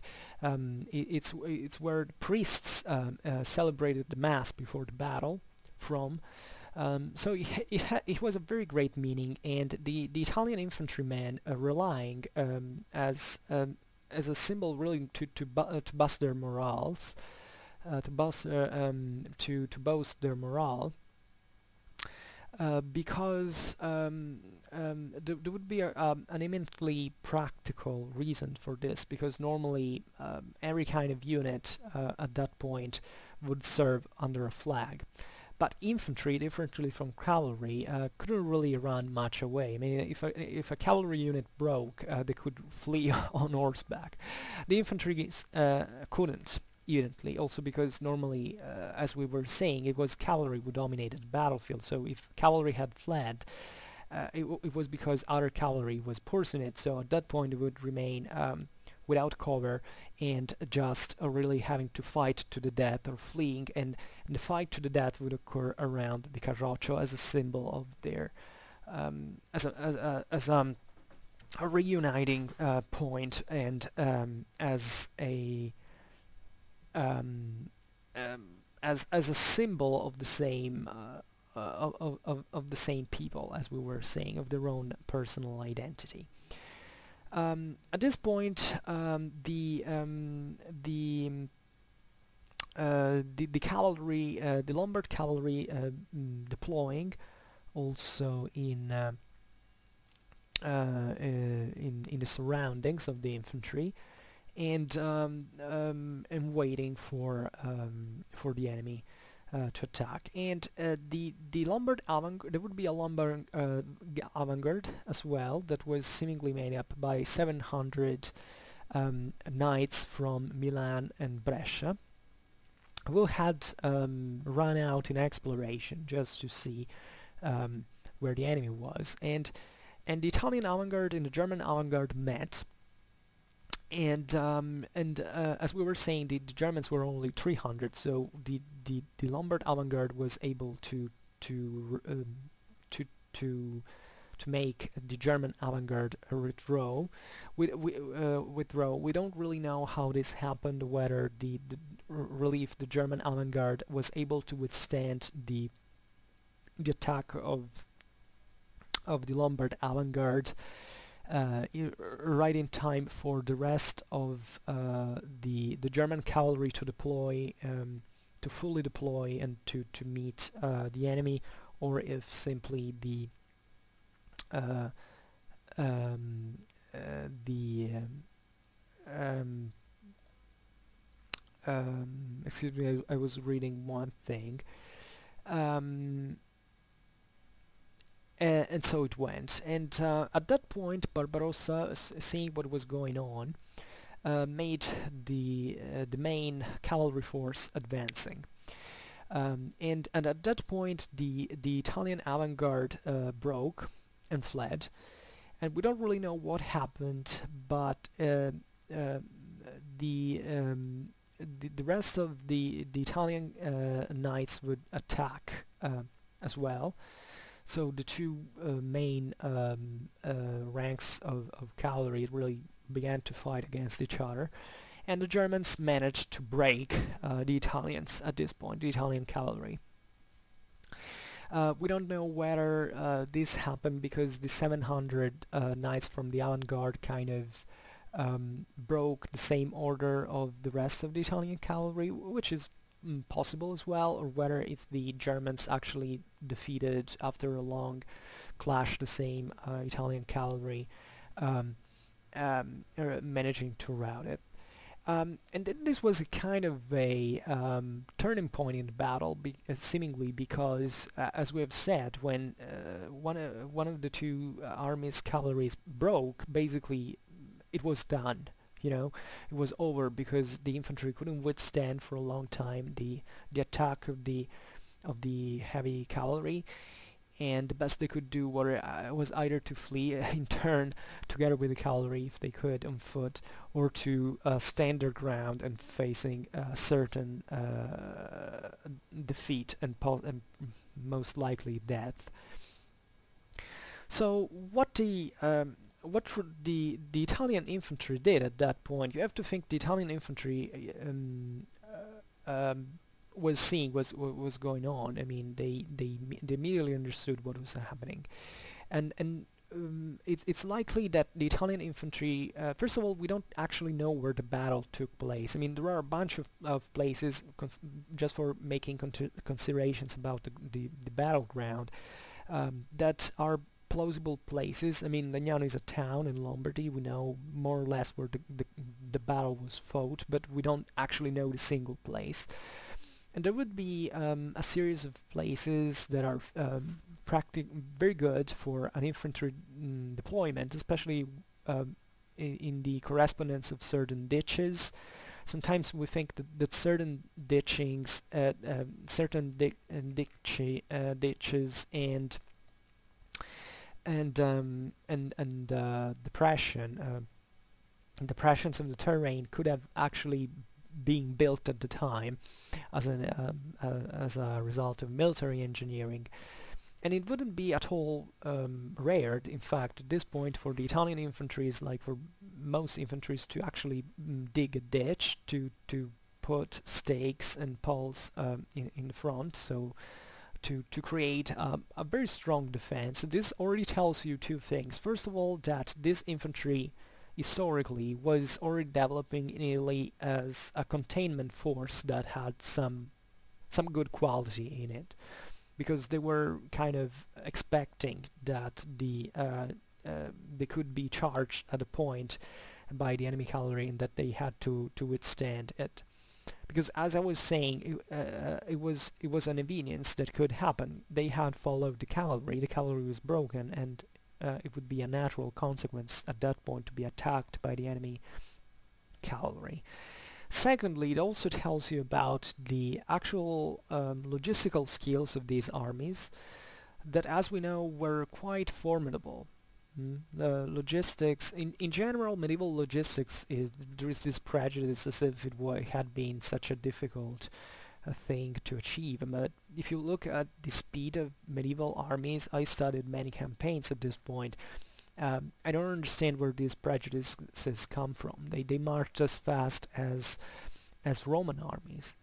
it's where the priests celebrated the mass before the battle from. So it was a very great meaning, and the Italian infantrymen relying as a symbol really to boost their morals. To boast their morale, because there would be an eminently practical reason for this, because normally every kind of unit at that point would serve under a flag. But infantry, differently from cavalry, couldn't really run much away. I mean, if a cavalry unit broke, they could flee on horseback. The infantry couldn't. Evidently, also because normally, as we were saying, it was cavalry who dominated the battlefield. So if cavalry had fled, it was because other cavalry was pursuing it. So at that point, it would remain without cover and just really having to fight to the death or fleeing. And the fight to the death would occur around the carroccio as a symbol of their as a reuniting point, and as a as a symbol of the same of the same people, as we were saying, of their own personal identity. At this point, the cavalry, the Lombard cavalry, deploying also in the surroundings of the infantry, and waiting for the enemy to attack. And the Lombard avant-garde, there would be a Lombard avant-garde as well, that was seemingly made up by 700 knights from Milan and Brescia, who had run out in exploration just to see where the enemy was. And the Italian avant-garde and the German avant-garde met. And as we were saying, the Germans were only 300, so the Lombard avant-garde was able to make the German avant-garde withdraw. We don't really know how this happened, whether the German avant-garde was able to withstand the attack of the Lombard avant-garde right in time for the rest of the German cavalry to deploy, to fully deploy and to meet the enemy, or if simply excuse me, I was reading one thing. And so it went, and at that point Barbarossa, seeing what was going on, made the main cavalry force advancing, and at that point the Italian avant-garde broke and fled, and we don't really know what happened, but the rest of the Italian knights would attack as well. So the two main ranks of cavalry really began to fight against each other, and the Germans managed to break the Italians at this point, the Italian cavalry. We don't know whether this happened because the 700 knights from the avant-garde kind of broke the same order of the rest of the Italian cavalry, which is possible as well, or whether if the Germans actually defeated after a long clash the same Italian cavalry, managing to rout it. And this was a kind of a turning point in the battle, seemingly because, as we have said, when one of the two armies' cavalries broke, basically it was done. You know, it was over because the infantry couldn't withstand for a long time the attack of the heavy cavalry, and the best they could do was either to flee in turn together with the cavalry if they could on foot, or to stand their ground and facing certain defeat and most likely death. So what the Italian infantry did at that point, you have to think the Italian infantry was seeing what was going on. I mean, they immediately understood what was happening, and it's likely that the Italian infantry, first of all, we don't actually know where the battle took place. I mean, there are a bunch of places, just for making considerations about the battleground, that are plausible places. I mean, Legnano is a town in Lombardy. We know more or less where the battle was fought, but we don't actually know the single place. And there would be a series of places that are very good for an infantry deployment, especially in the correspondence of certain ditches. Sometimes we think that certain ditchings, certain ditches and depressions of the terrain could have actually been built at the time as a result of military engineering, and it wouldn't be at all rare, in fact, at this point, for the Italian infantries, like for most infantries, to actually dig a ditch to put stakes and poles in the front, so to create a very strong defense. This already tells you two things. First of all, that this infantry historically was already developing in Italy as a containment force that had some good quality in it, because they were kind of expecting that they could be charged at a point by the enemy cavalry and that they had to withstand it. Because, as I was saying, it was an inconvenience that could happen. They had followed the cavalry was broken, and it would be a natural consequence at that point to be attacked by the enemy cavalry. Secondly, it also tells you about the actual logistical skills of these armies that, as we know, were quite formidable. The logistics, in general, medieval logistics, there is this prejudice as if it had been such a difficult thing to achieve. But if you look at the speed of medieval armies, I studied many campaigns at this point. I don't understand where these prejudices come from. They marched as fast as Roman armies.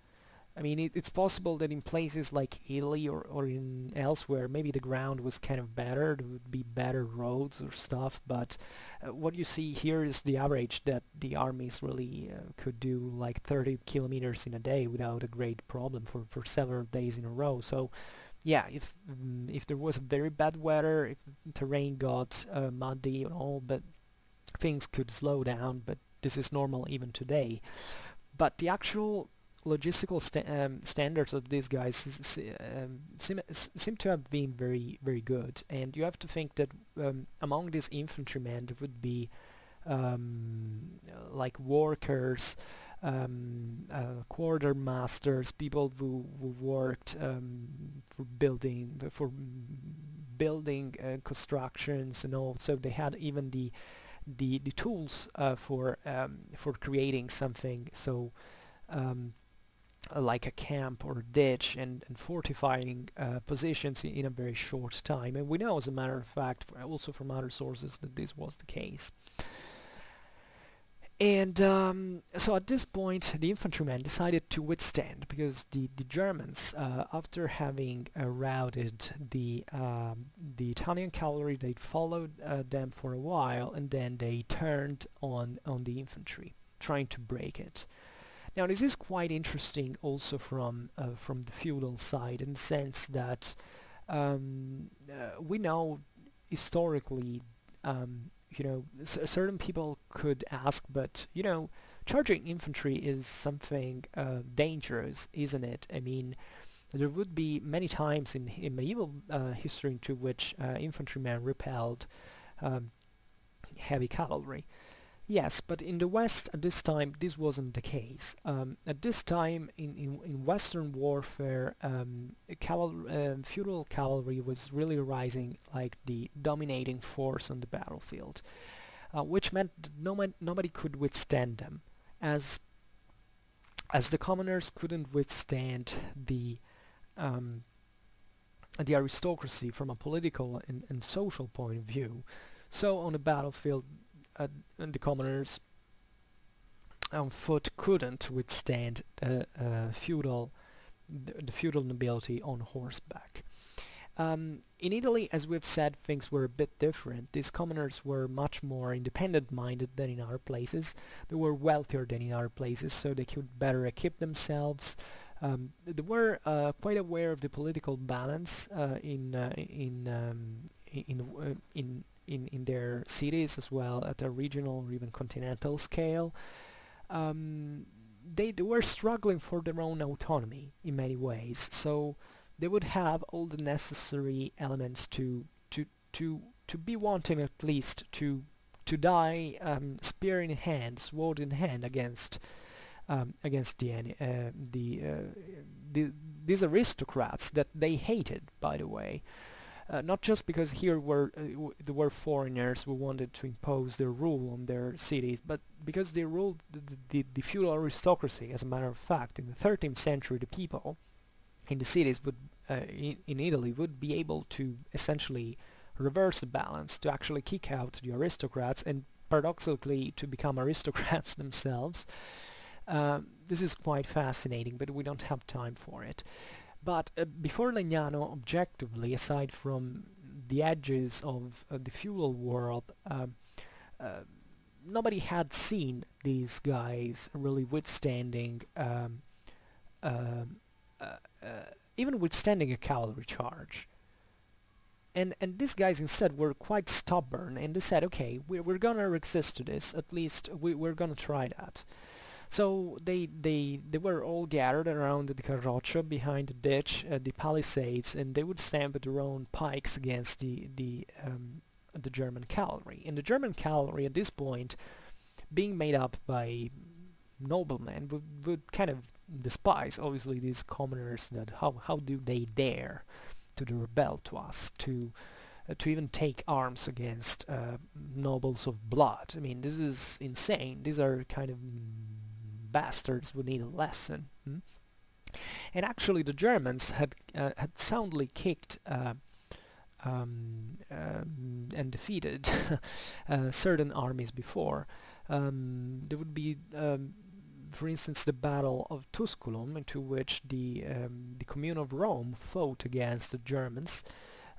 I mean, it's possible that in places like Italy or in elsewhere, maybe the ground was kind of better, there would be better roads or stuff, but what you see here is the average that the armies really could do, like 30 kilometers in a day without a great problem for several days in a row. So yeah, if there was a very bad weather, if the terrain got muddy and all, but things could slow down, but this is normal even today. But the actual logistical standards of these guys seem to have been very, very good, and you have to think that among these infantrymen there would be like workers, quartermasters, people who worked for building constructions and all. So they had even the the tools for creating something so like a camp or ditch and fortifying positions in a very short time. And we know, as a matter of fact, also from other sources, that this was the case. And so at this point the infantrymen decided to withstand, because the Germans, after having routed the Italian cavalry, they followed them for a while, and then they turned on the infantry, trying to break it. Now this is quite interesting also from the feudal side, in the sense that we know historically, you know, certain people could ask, but you know, charging infantry is something dangerous, isn't it? I mean, there would be many times in medieval history into which infantrymen repelled heavy cavalry. Yes, but in the West at this time this wasn't the case. At this time in Western warfare, feudal cavalry was really rising like the dominating force on the battlefield, which meant that nobody could withstand them, as the commoners couldn't withstand the aristocracy from a political and social point of view. So on the battlefield, and the commoners on foot couldn't withstand the feudal nobility on horseback. In Italy, as we've said, things were a bit different. These commoners were much more independent-minded than in other places. They were wealthier than in other places, so they could better equip themselves. They were quite aware of the political balance in their cities as well, at a regional or even continental scale. They were struggling for their own autonomy in many ways, so they would have all the necessary elements to be wanting at least to die spear in hand, sword in hand against these aristocrats that they hated, by the way. Not just because here there were foreigners who wanted to impose their rule on their cities, but because they ruled the feudal aristocracy. As a matter of fact, in the 13th century, the people in the cities would, in Italy, would be able to essentially reverse the balance, to actually kick out the aristocrats, and paradoxically to become aristocrats themselves. This is quite fascinating, but we don't have time for it. But before Legnano, objectively, aside from the edges of the feudal world, nobody had seen these guys really withstanding, even withstanding a cavalry charge. And these guys instead were quite stubborn, and they said, okay, we're gonna resist to this, at least we're gonna try that. So they were all gathered around the carroccio behind the ditch, the palisades, and they would stand with their own pikes against the German cavalry. And the German cavalry at this point, being made up by noblemen, would kind of despise, obviously, these commoners. That how do they dare to rebel to us, to even take arms against nobles of blood? I mean, this is insane. These are kind of bastards who need a lesson. And actually the Germans had soundly kicked and defeated certain armies before. There would be, for instance, the Battle of Tusculum, into which the Commune of Rome fought against the Germans.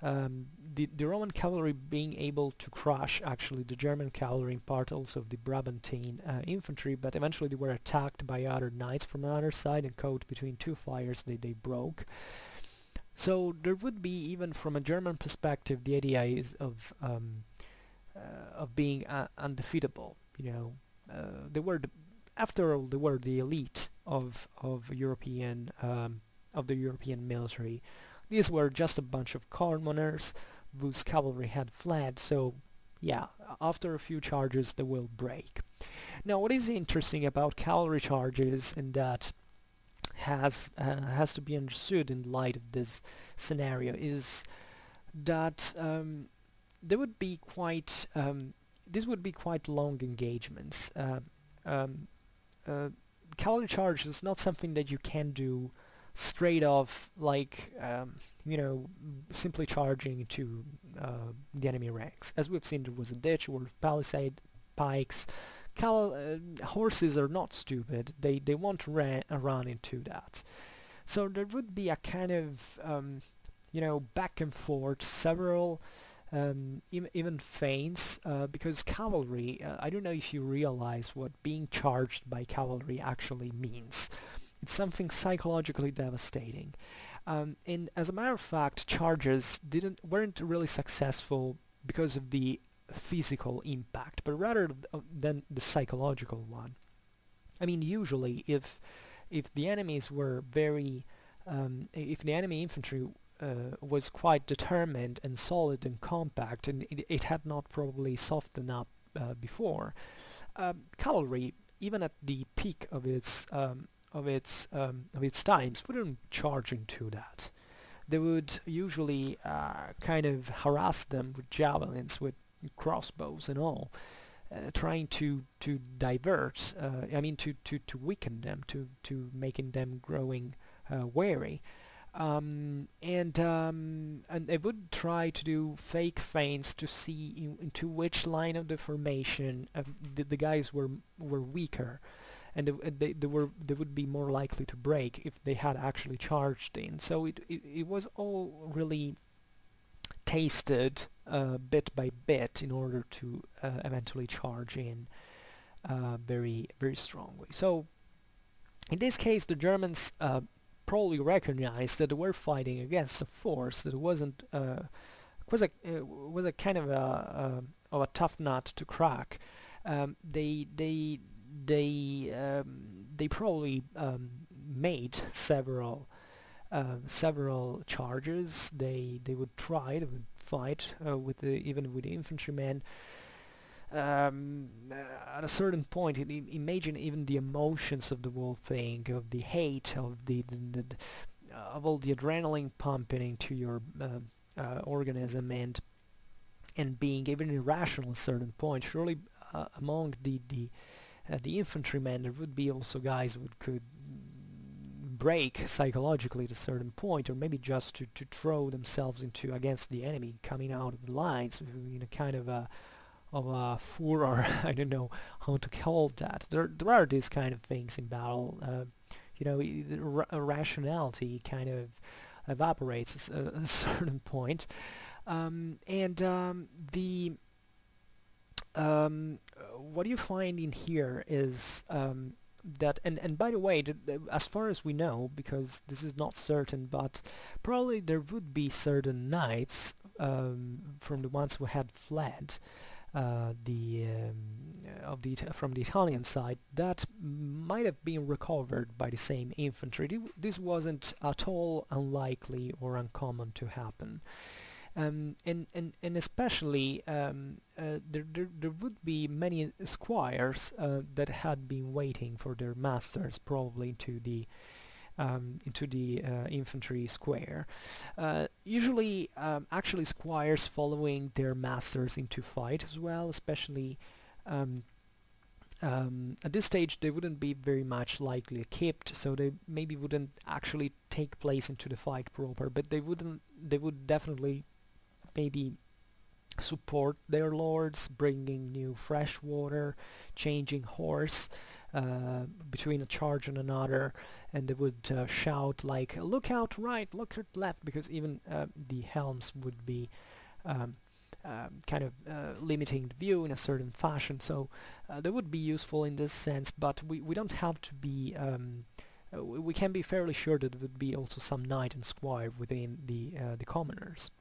The Roman cavalry being able to crush actually the German cavalry, in part also of the Brabantine infantry, but eventually they were attacked by other knights from another side, and caught between two fires they broke. So there would be, even from a German perspective, the idea is of being undefeatable. You know, they were after all, they were the elite of European of the European military. These were just a bunch of commoners whose cavalry had fled, so yeah, after a few charges they will break. Now, what is interesting about cavalry charges, and that has to be understood in light of this scenario, is that they would be quite this would be quite long engagements. Um, uh, Cavalry charge is not something that you can do straight off, like simply charging to the enemy ranks. As we've seen, there was a ditch or palisade, pikes. Horses are not stupid. They won't run into that. So there would be a kind of back and forth, several even feints, because cavalry, I don't know if you realize what being charged by cavalry actually means. It's something psychologically devastating. And as a matter of fact, charges weren't really successful because of the physical impact, but rather than the psychological one. I mean, usually if the enemies were very if the enemy infantry was quite determined and solid and compact, and it had not probably softened up before, cavalry, even at the peak of its times, wouldn't charge into that. They would usually kind of harass them with javelins, with crossbows and all, trying to divert, to weaken them, to making them growing wary. And they would try to do fake feints to see into which line of the formation the guys were weaker, and they would be more likely to break if they had actually charged in. So it was all really tasted bit by bit in order to eventually charge in very very strongly. So in this case, the Germans probably recognized that they were fighting against a force that wasn't was a kind of a tough nut to crack. They probably made several charges. They would fight even with the infantrymen. At a certain point, imagine even the emotions of the whole thing, of the hate, of of all the adrenaline pumping into your organism, and being even irrational at a certain point. Surely among the infantrymen there would be also guys who could break psychologically at a certain point, or maybe just to throw themselves against the enemy coming out of the lines in a kind of a furor. I don't know how to call that. There are these kind of things in battle. Rationality kind of evaporates at a certain point, what you find in here is that, and by the way, as far as we know, because this is not certain, but probably there would be certain knights from the ones who had fled from the Italian side that might have been recovered by the same infantry. This wasn't at all unlikely or uncommon to happen. And especially there would be many squires that had been waiting for their masters, probably into the infantry square. Usually, actually, squires following their masters into fight as well, especially at this stage they wouldn't be very much likely equipped, so they maybe wouldn't actually take place into the fight proper, but they would definitely maybe support their lords, bringing new fresh water, changing horse between a charge and another, and they would shout like, look out right, look at left, because even the helms would be kind of limiting the view in a certain fashion. So they would be useful in this sense, but we don't have to be we can be fairly sure that there would be also some knight and squire within the commoners.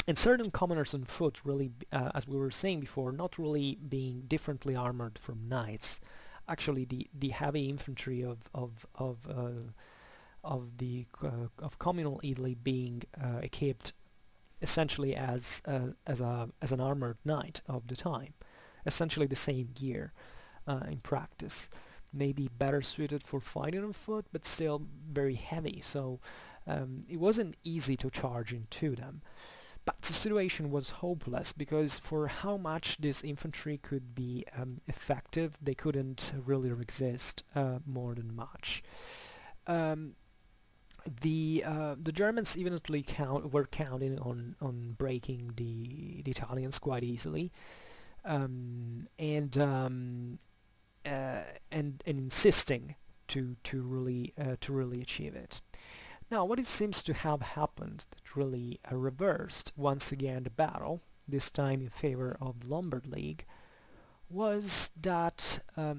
And certain commoners on foot really, as we were saying before, not really being differently armored from knights. Actually, the heavy infantry of communal Italy being equipped essentially as an armored knight of the time, essentially the same gear in practice. Maybe better suited for fighting on foot, but still very heavy. So it wasn't easy to charge into them. But the situation was hopeless because for how much this infantry could be effective, they couldn't really resist more than much. Um, the Germans evidently were counting on breaking the Italians quite easily, and insisting to really achieve it. Now, what it seems to have happened that really reversed once again the battle, this time in favor of the Lombard League, was that a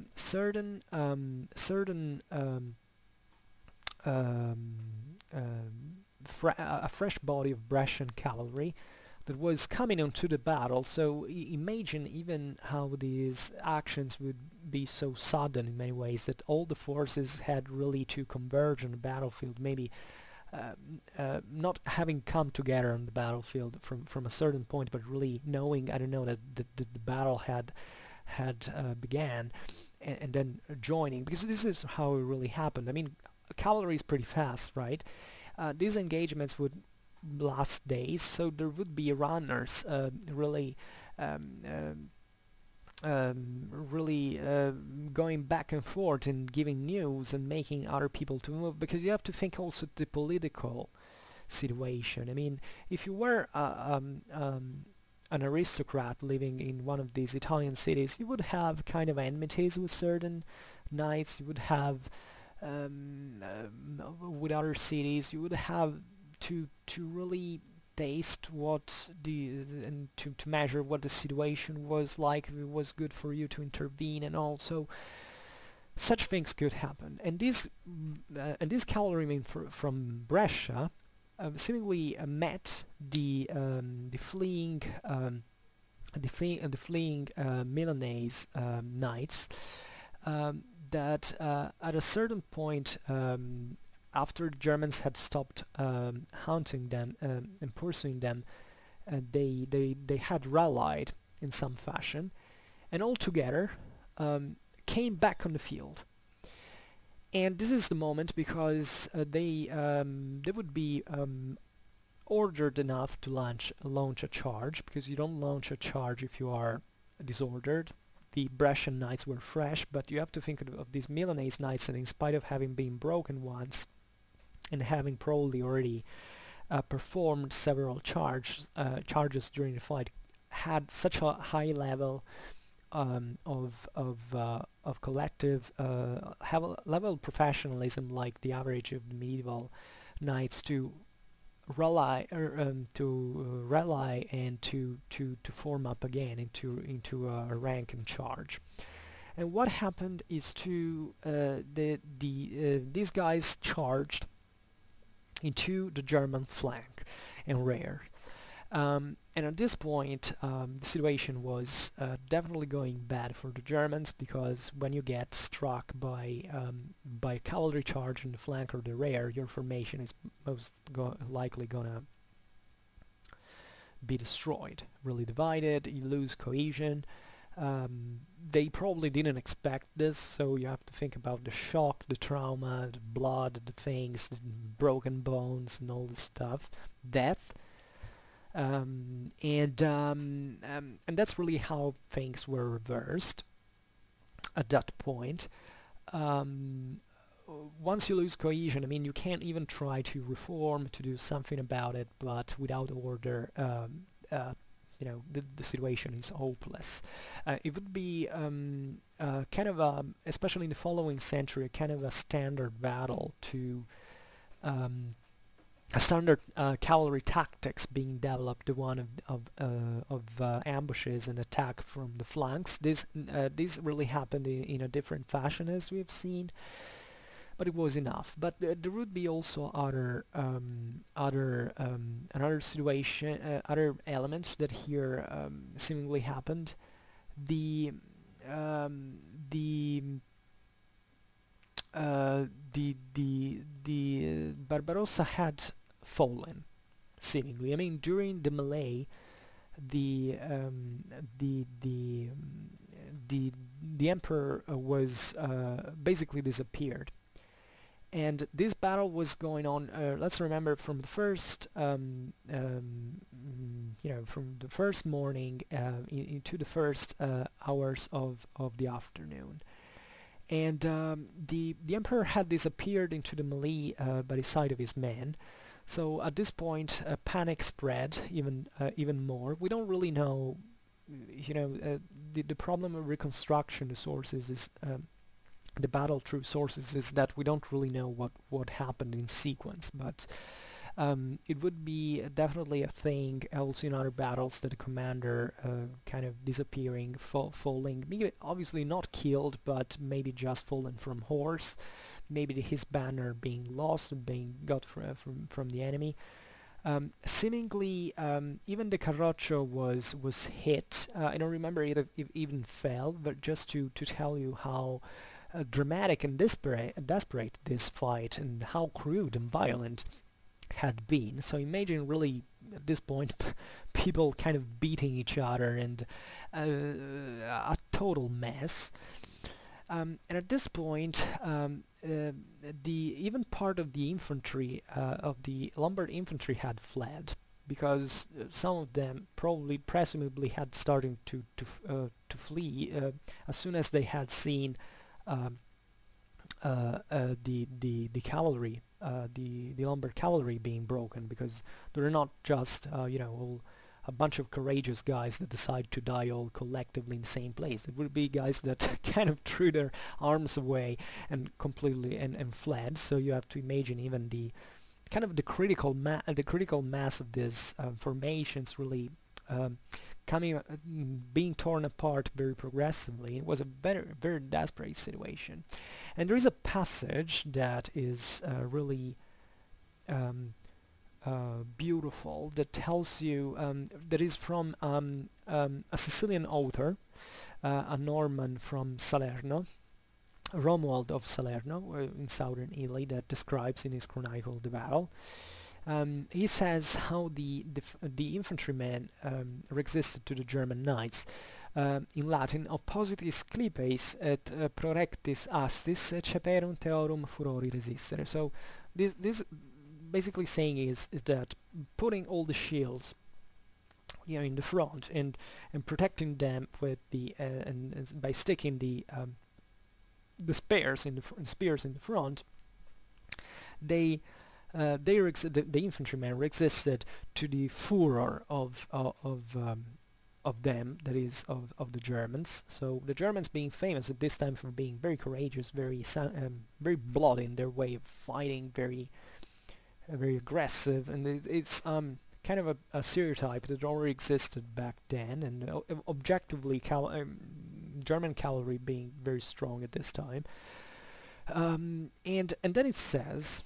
fresh body of Brescian cavalry that was coming onto the battle. So imagine even how these actions would be so sudden in many ways, that all the forces had really to converge on the battlefield, maybe not having come together on the battlefield from a certain point, but really knowing, I don't know, that the battle had began, and then joining, because this is how it really happened. I mean, cavalry is pretty fast, right? These engagements would last days, so there would be runners really going back and forth and giving news and making other people to move, because you have to think also the political situation. I mean, if you were an aristocrat living in one of these Italian cities, you would have kind of enmities with certain knights, you would have with other cities, you would have to really taste what and to measure what the situation was like, if it was good for you to intervene, and also such things could happen. And these cavalrymen from Brescia seemingly met the fleeing Milanese knights that at a certain point, after the Germans had stopped hunting them and pursuing them, they had rallied in some fashion, and all together came back on the field. And this is the moment, because they would be ordered enough to launch a charge, because you don't launch a charge if you are disordered. The Brescian knights were fresh, but you have to think of these Milanese knights, and in spite of having been broken once and having probably already performed several charges during the fight, had such a high level of collective level of professionalism, like the average of the medieval knights, to rely and to form up again into a rank and charge. And what happened is these guys charged into the German flank and rear. And at this point, the situation was definitely going bad for the Germans, because when you get struck by cavalry charge in the flank or the rear, your formation is most likely gonna be destroyed, really divided. You lose cohesion. They probably didn't expect this, so you have to think about the shock, the trauma, the blood, the things, the broken bones, and all this stuff, death. And that's really how things were reversed at that point. Once you lose cohesion, I mean, you can't even try to reform, to do something about it, but without order, you know, the situation is hopeless. It would be kind of a, especially in the following century, kind of a standard battle to a standard cavalry tactics being developed, the one of ambushes and attack from the flanks. This really happened in a different fashion, as we've seen, but it was enough. But there would be also other another situation, other elements that here seemingly happened. The Barbarossa had fallen, seemingly. I mean, during the melee, the emperor was basically disappeared, And this battle was going on, let's remember, from the first from the first morning into the first hours of the afternoon. And the emperor had disappeared into the melee by the side of his men. So at this point, panic spread even more. We don't really know, the problem of reconstruction the sources is the battle through sources is that we don't really know what happened in sequence, but it would be definitely a thing also in other battles, that the commander kind of disappearing, falling, maybe obviously not killed, but maybe just fallen from horse, maybe his banner being lost, being got from the enemy. Seemingly, even the Carroccio was hit. I don't remember if it even fell, but just to tell you how dramatic and desperate this fight, and how crude and violent had been. So imagine really at this point people kind of beating each other, and a total mess. And at this point, even part of the infantry, of the Lombard infantry, had fled, because some of them presumably had started to flee as soon as they had seen the cavalry, the Lombard cavalry being broken, because they're not just all a bunch of courageous guys that decide to die all collectively in the same place. It would be guys that kind of threw their arms away and completely and fled. So you have to imagine even the kind of the critical mass of these formations really being torn apart very progressively. It was a very desperate situation. And there is a passage that is really beautiful, that tells you, that is from a Sicilian author, a Norman from Salerno, Romuald of Salerno, in southern Italy, that describes in his chronicle the battle. He says how the infantrymen resisted to the German knights. In Latin, oppositis clipes et prorectis astis ceperunt theorum furori resistere. So this basically saying is that putting all the shields in the front, and protecting them with the and by sticking the spears in the front, the infantrymen resisted to the furor of them, that is of the Germans. So the Germans being famous at this time for being very courageous, very bloody in their way of fighting, very aggressive, and it's kind of a stereotype that already existed back then, and objectively German cavalry being very strong at this time. And then it says,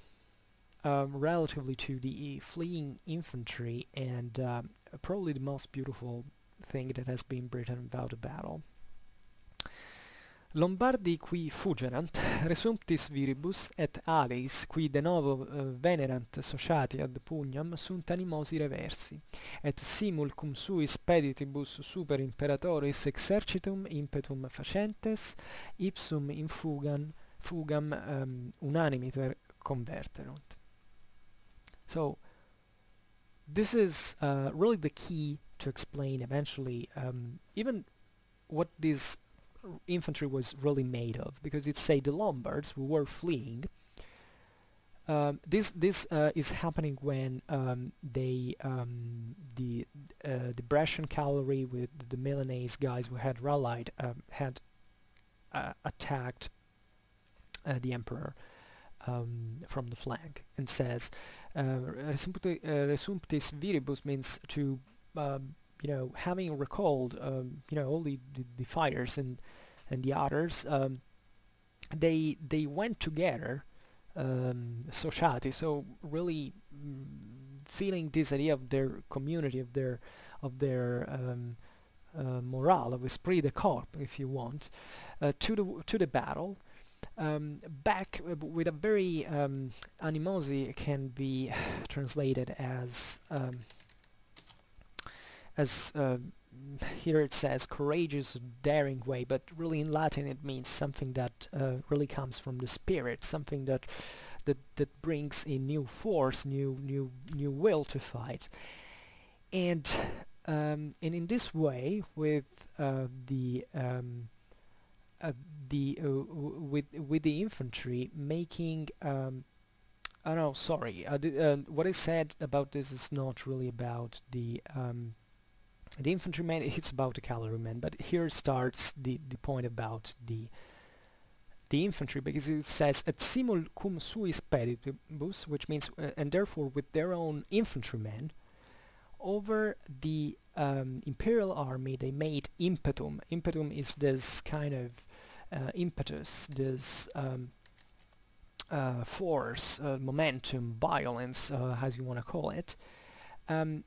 relatively to the fleeing infantry, and probably the most beautiful thing that has been written about a battle. Lombardi qui fugerant, resumptis viribus, et aleis, qui de novo venerant sociati ad pugnam, sunt animosi reversi, et simul cum suis peditibus super imperatoris exercitum impetum facentes, ipsum in fugam unanimiter converterunt. So, this is really the key to explain eventually even what this infantry was really made of, because it's say the Lombards who were fleeing. This is happening when the Brescian cavalry with the Milanese guys who had rallied had attacked the emperor from the flank, and says resumptis viribus means to having recalled all the fighters and the others, they went together, sociati, so really feeling this idea of their community, of their morale, of esprit de corps, if you want, to the battle. Back with a very animosi can be translated as here it says courageous, daring way, but really in Latin it means something that really comes from the spirit, something that that brings in new force, new will to fight. And in this way, with with the infantry making oh no, sorry. What I said about this is not really about the infantrymen. It's about the cavalrymen. But here starts the point about the infantry, because it says et simul cum suis pedibus, which means and therefore with their own infantrymen over the imperial army they made impetum. Impetum is this kind of impetus, this force, momentum, violence, as you want to call it, and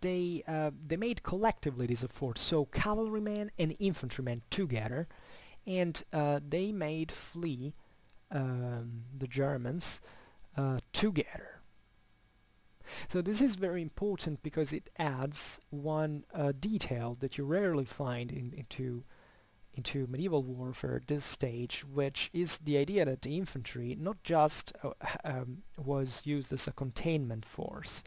they made collectively this effort, so cavalrymen and infantrymen together, and they made flee the Germans together. So this is very important because it adds one detail that you rarely find into medieval warfare at this stage, which is the idea that the infantry not just was used as a containment force,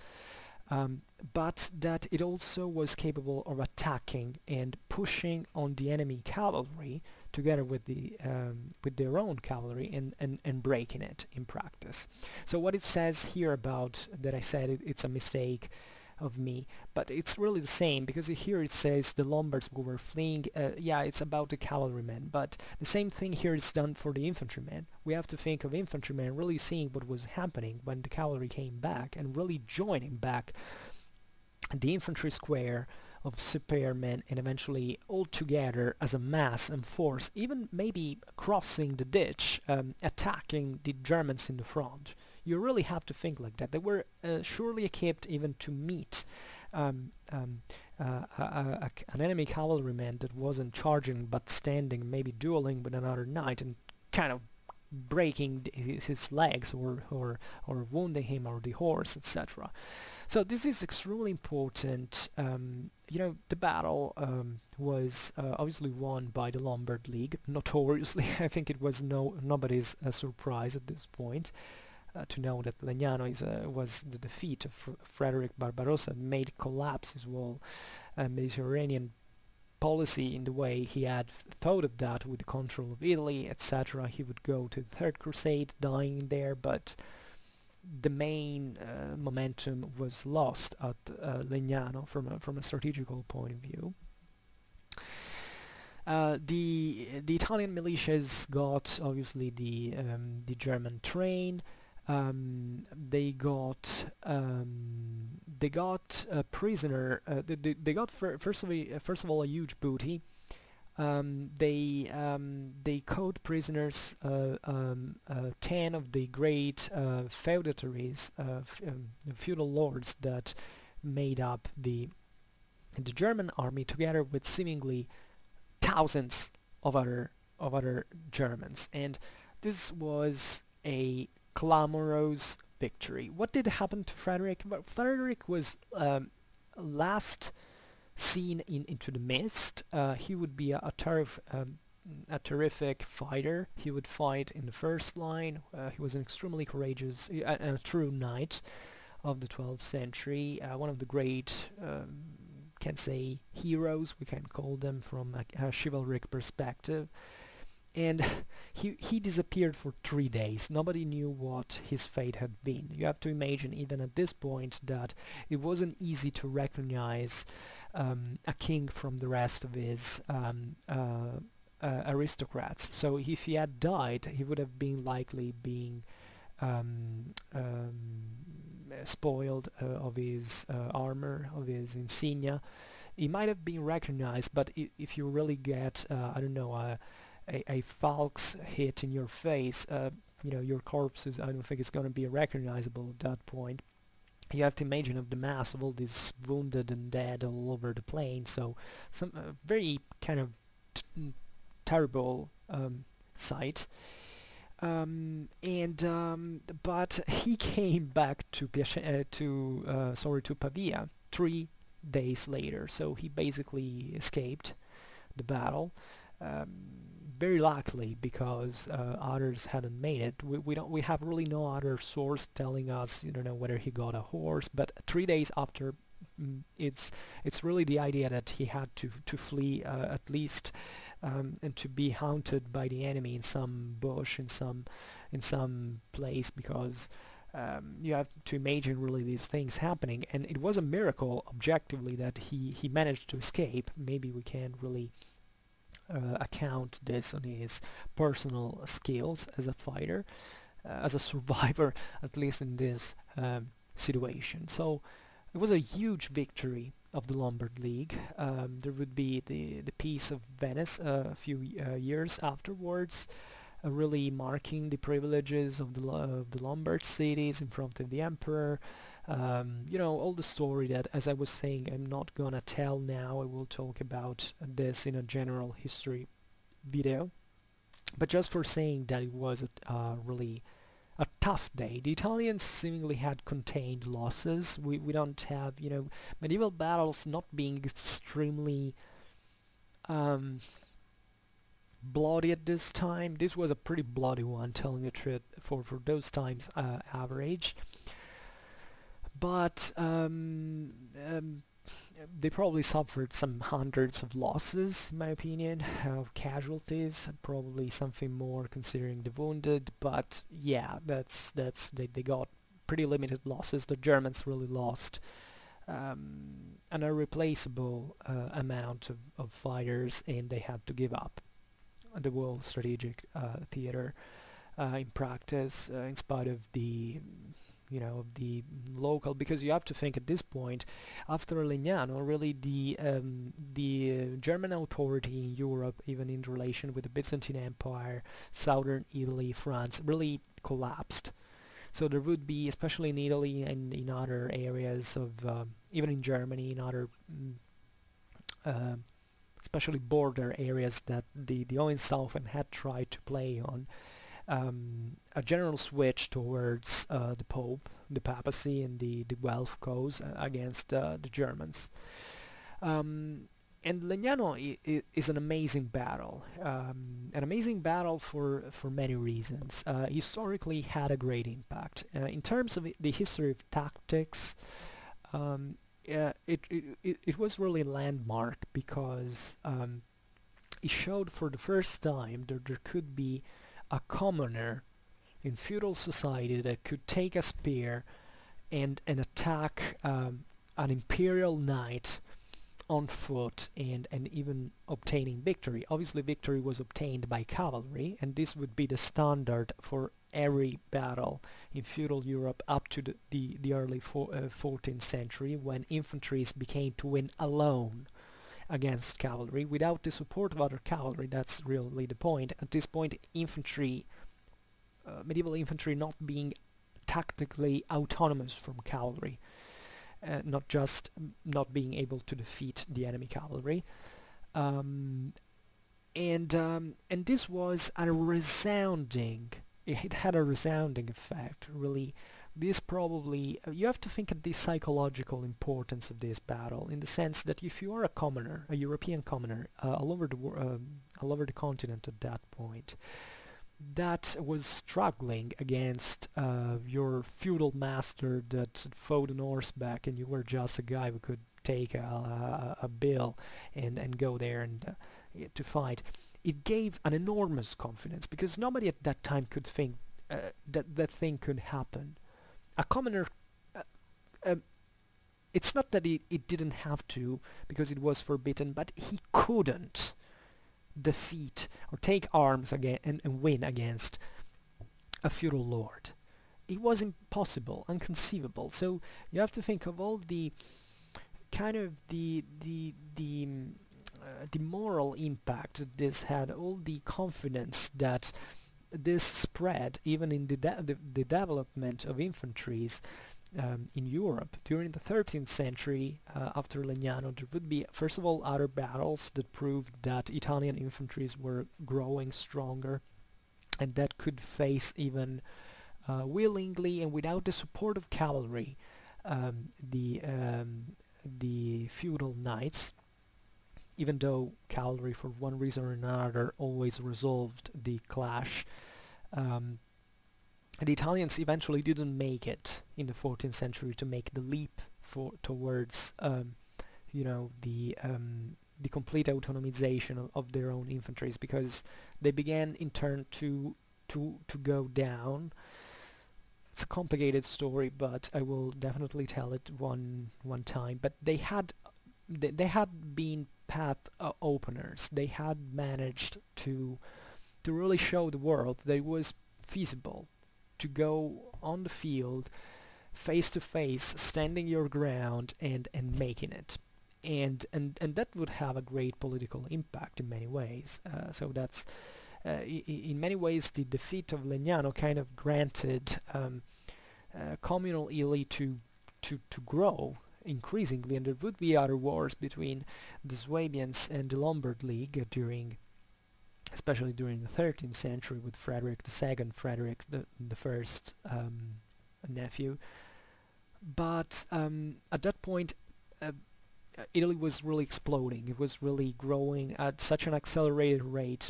but that it also was capable of attacking and pushing on the enemy cavalry together with their own cavalry and breaking it in practice. So what it says here about that, I said it's a mistake of me, but it's really the same, because here it says the Lombards were fleeing. Yeah, it's about the cavalrymen, but the same thing here is done for the infantrymen. We have to think of infantrymen really seeing what was happening when the cavalry came back and really joining back the infantry square of spearmen, and eventually all together as a mass and force, even maybe crossing the ditch, attacking the Germans in the front. You really have to think like that. They were surely equipped even to meet an enemy cavalryman that wasn't charging but standing, maybe dueling with another knight and kind of breaking his legs or wounding him or the horse, etc. So this is extremely important. You know, the battle was obviously won by the Lombard League, notoriously. I think it was nobody's surprise at this point to know that Legnano was the defeat of Frederick Barbarossa, made collapse his whole Mediterranean policy in the way he had thought of that with the control of Italy, etc. He would go to the Third Crusade, dying there, but the main momentum was lost at Legnano from a strategical point of view. The Italian militias got obviously the German train. They got a prisoner. They got first of all a huge booty. They caught prisoners 10 of the great feudatories, feudal lords that made up the German army, together with seemingly thousands of other Germans, and this was a clamorous victory. What did happen to Frederick? Well, Frederick was last seen into the mist. He would be a terrific fighter. He would fight in the first line. He was an extremely courageous and a true knight of the 12th century. One of the great, can say, heroes, we can call them from a chivalric perspective. And he disappeared for 3 days. Nobody knew what his fate had been. You have to imagine, even at this point, that it wasn't easy to recognize a king from the rest of his aristocrats. So if he had died, he would have been likely being spoiled of his armor, of his insignia. He might have been recognized, but if you really get, I don't know, a falx hit in your face, you know, your corpse is, I don't think it's going to be recognizable at that point. You have to imagine of the mass of all these wounded and dead all over the plain, so some very kind of terrible sight. But he came back to Pavia 3 days later, so he basically escaped the battle. very likely because others hadn't made it. We have really no other source telling us, you don't know, whether he got a horse. But 3 days after, it's really the idea that he had to flee at least, and to be hunted by the enemy in some bush, in some place, because you have to imagine really these things happening. And it was a miracle objectively that he managed to escape. Maybe we can't really account this on his personal skills as a fighter, as a survivor, at least in this situation. So it was a huge victory of the Lombard League. There would be the Peace of Venice a few years afterwards, really marking the privileges of the Lombard cities in front of the emperor. You know, all the story that, as I was saying, I'm not gonna tell now. I will talk about this in a general history video. But just for saying that it was really a tough day. The Italians seemingly had contained losses. We don't have, you know, medieval battles not being extremely bloody at this time. This was a pretty bloody one, telling the truth, for those times average. But they probably suffered some hundreds of losses, in my opinion, of casualties, probably something more considering the wounded. But yeah, they got pretty limited losses. The Germans really lost an irreplaceable amount of fighters, and they had to give up the world strategic theater in practice, in spite of the, you know, the local, because you have to think at this point, after Legnano, really the German authority in Europe, even in relation with the Byzantine Empire, southern Italy, France, really collapsed. So there would be, especially in Italy and in other areas of, even in Germany, in other especially border areas that the Hohenstaufen had tried to play on, a general switch towards the Pope, the papacy, and the Guelph cause against the Germans. And Legnano is an amazing battle, for many reasons. Historically had a great impact. In terms of the history of tactics, it was really landmark because it showed for the first time that there could be a commoner in feudal society that could take a spear and attack an imperial knight on foot, and even obtaining victory. Obviously victory was obtained by cavalry, and this would be the standard for every battle in feudal Europe up to the early 14th century, when infantries began to win alone against cavalry without the support of other cavalry. That's really the point. At this point, infantry, medieval infantry, not being tactically autonomous from cavalry, not just not being able to defeat the enemy cavalry, and this was a resounding. It had a resounding effect, really. This probably, you have to think of the psychological importance of this battle, in the sense that if you are a commoner, a European commoner, all over the continent at that point, that was struggling against your feudal master that fought on horseback, and you were just a guy who could take a bill and go there and to fight. It gave an enormous confidence, because nobody at that time could think that thing could happen. A commoner, it's not that it didn't have to, because it was forbidden, but he couldn't defeat or take arms again and win against a feudal lord. It was impossible, inconceivable. So you have to think of all the kind of the moral impact that this had, all the confidence that this spread, even in the development of infantries in Europe. During the 13th century, after Legnano, there would be, first of all, other battles that proved that Italian infantries were growing stronger, and that could face even willingly and without the support of cavalry the feudal knights. even though cavalry, for one reason or another, always resolved the clash. The Italians eventually didn't make it in the 14th century to make the leap towards the complete autonomization of their own infantries, because they began in turn to go down. It's a complicated story, but I will definitely tell it one time. But they had been path openers. They had managed to really show the world that it was feasible to go on the field face to face, standing your ground and making it. And that would have a great political impact in many ways. So that's in many ways the defeat of Legnano kind of granted communal elite to grow increasingly, and there would be other wars between the Swabians and the Lombard League especially during the 13th century, with Frederick II, Frederick the First nephew. But at that point, Italy was really exploding. It was really growing at such an accelerated rate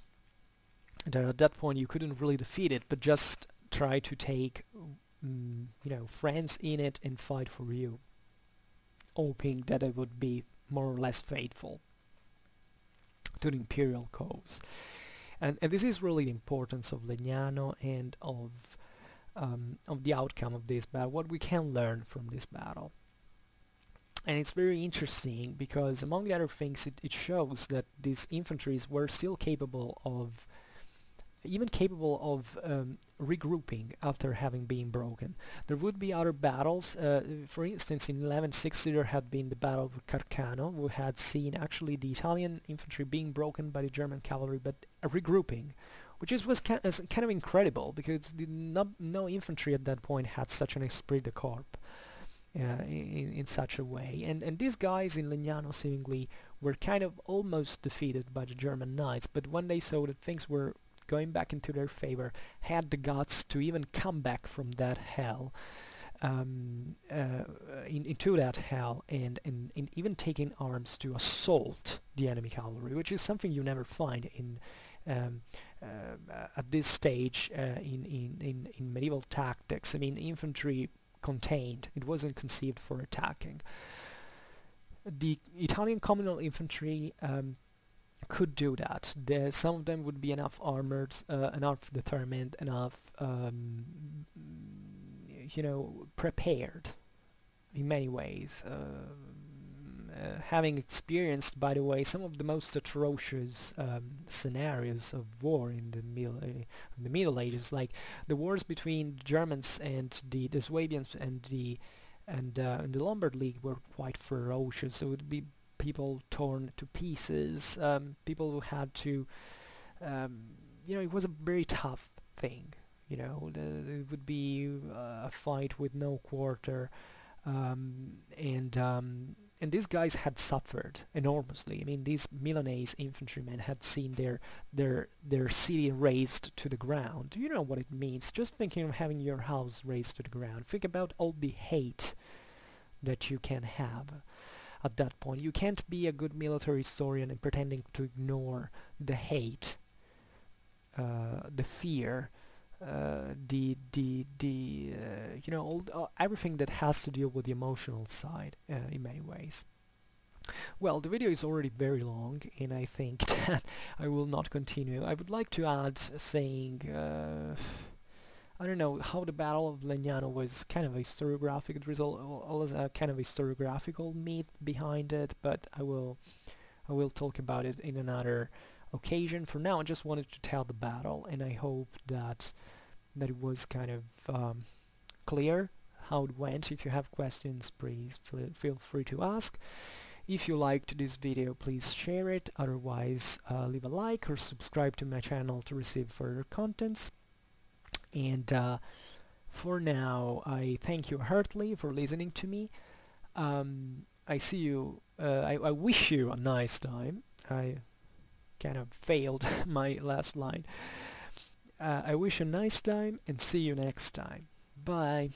that at that point you couldn't really defeat it, but just try to take friends in it and fight for you, hoping that it would be more or less faithful to the imperial cause. And this is really the importance of Legnano and of the outcome of this battle, what we can learn from this battle. And it's very interesting because, among the other things, it shows that these infantries were still capable of regrouping after having been broken. There would be other battles. For instance, in 1160 there had been the Battle of Carcano, who had seen actually the Italian infantry being broken by the German cavalry, but regrouping, which was kind of incredible, because no infantry at that point had such an esprit de corps in such a way. And these guys in Legnano seemingly were kind of almost defeated by the German knights, but when they saw that things were going back into their favor, had the guts to even come back from that hell, into that hell, and even taking arms to assault the enemy cavalry, which is something you never find in at this stage in medieval tactics. I mean, infantry contained; it wasn't conceived for attacking. The Italian communal infantry could do that. Some of them would be enough armored, enough determined, enough prepared in many ways, having experienced, by the way, some of the most atrocious scenarios of war in the Middle Ages, like the wars between the Germans and the Swabians and the Lombard League were quite ferocious. So it would be people torn to pieces, people who had to, it was a very tough thing. It would be a fight with no quarter, and these guys had suffered enormously. I mean, these Milanese infantrymen had seen their city razed to the ground. You know what it means, just thinking of having your house razed to the ground. Think about all the hate that you can have at that point. You can't be a good military historian and pretending to ignore the hate, the fear, everything that has to deal with the emotional side in many ways. Well, the video is already very long, and I think that I will not continue. I would like to add saying, I don't know, how the Battle of Legnano was kind of a historiographic result, a kind of a historiographical myth behind it, but I will talk about it in another occasion. For now, I just wanted to tell the battle, and I hope that it was kind of clear how it went. If you have questions, please feel free to ask. If you liked this video, please share it. Otherwise, leave a like or subscribe to my channel to receive further contents. And for now, I thank you heartily for listening to me. I see you. I wish you a nice time. I kind of failed my last line. I wish you a nice time and see you next time. Bye.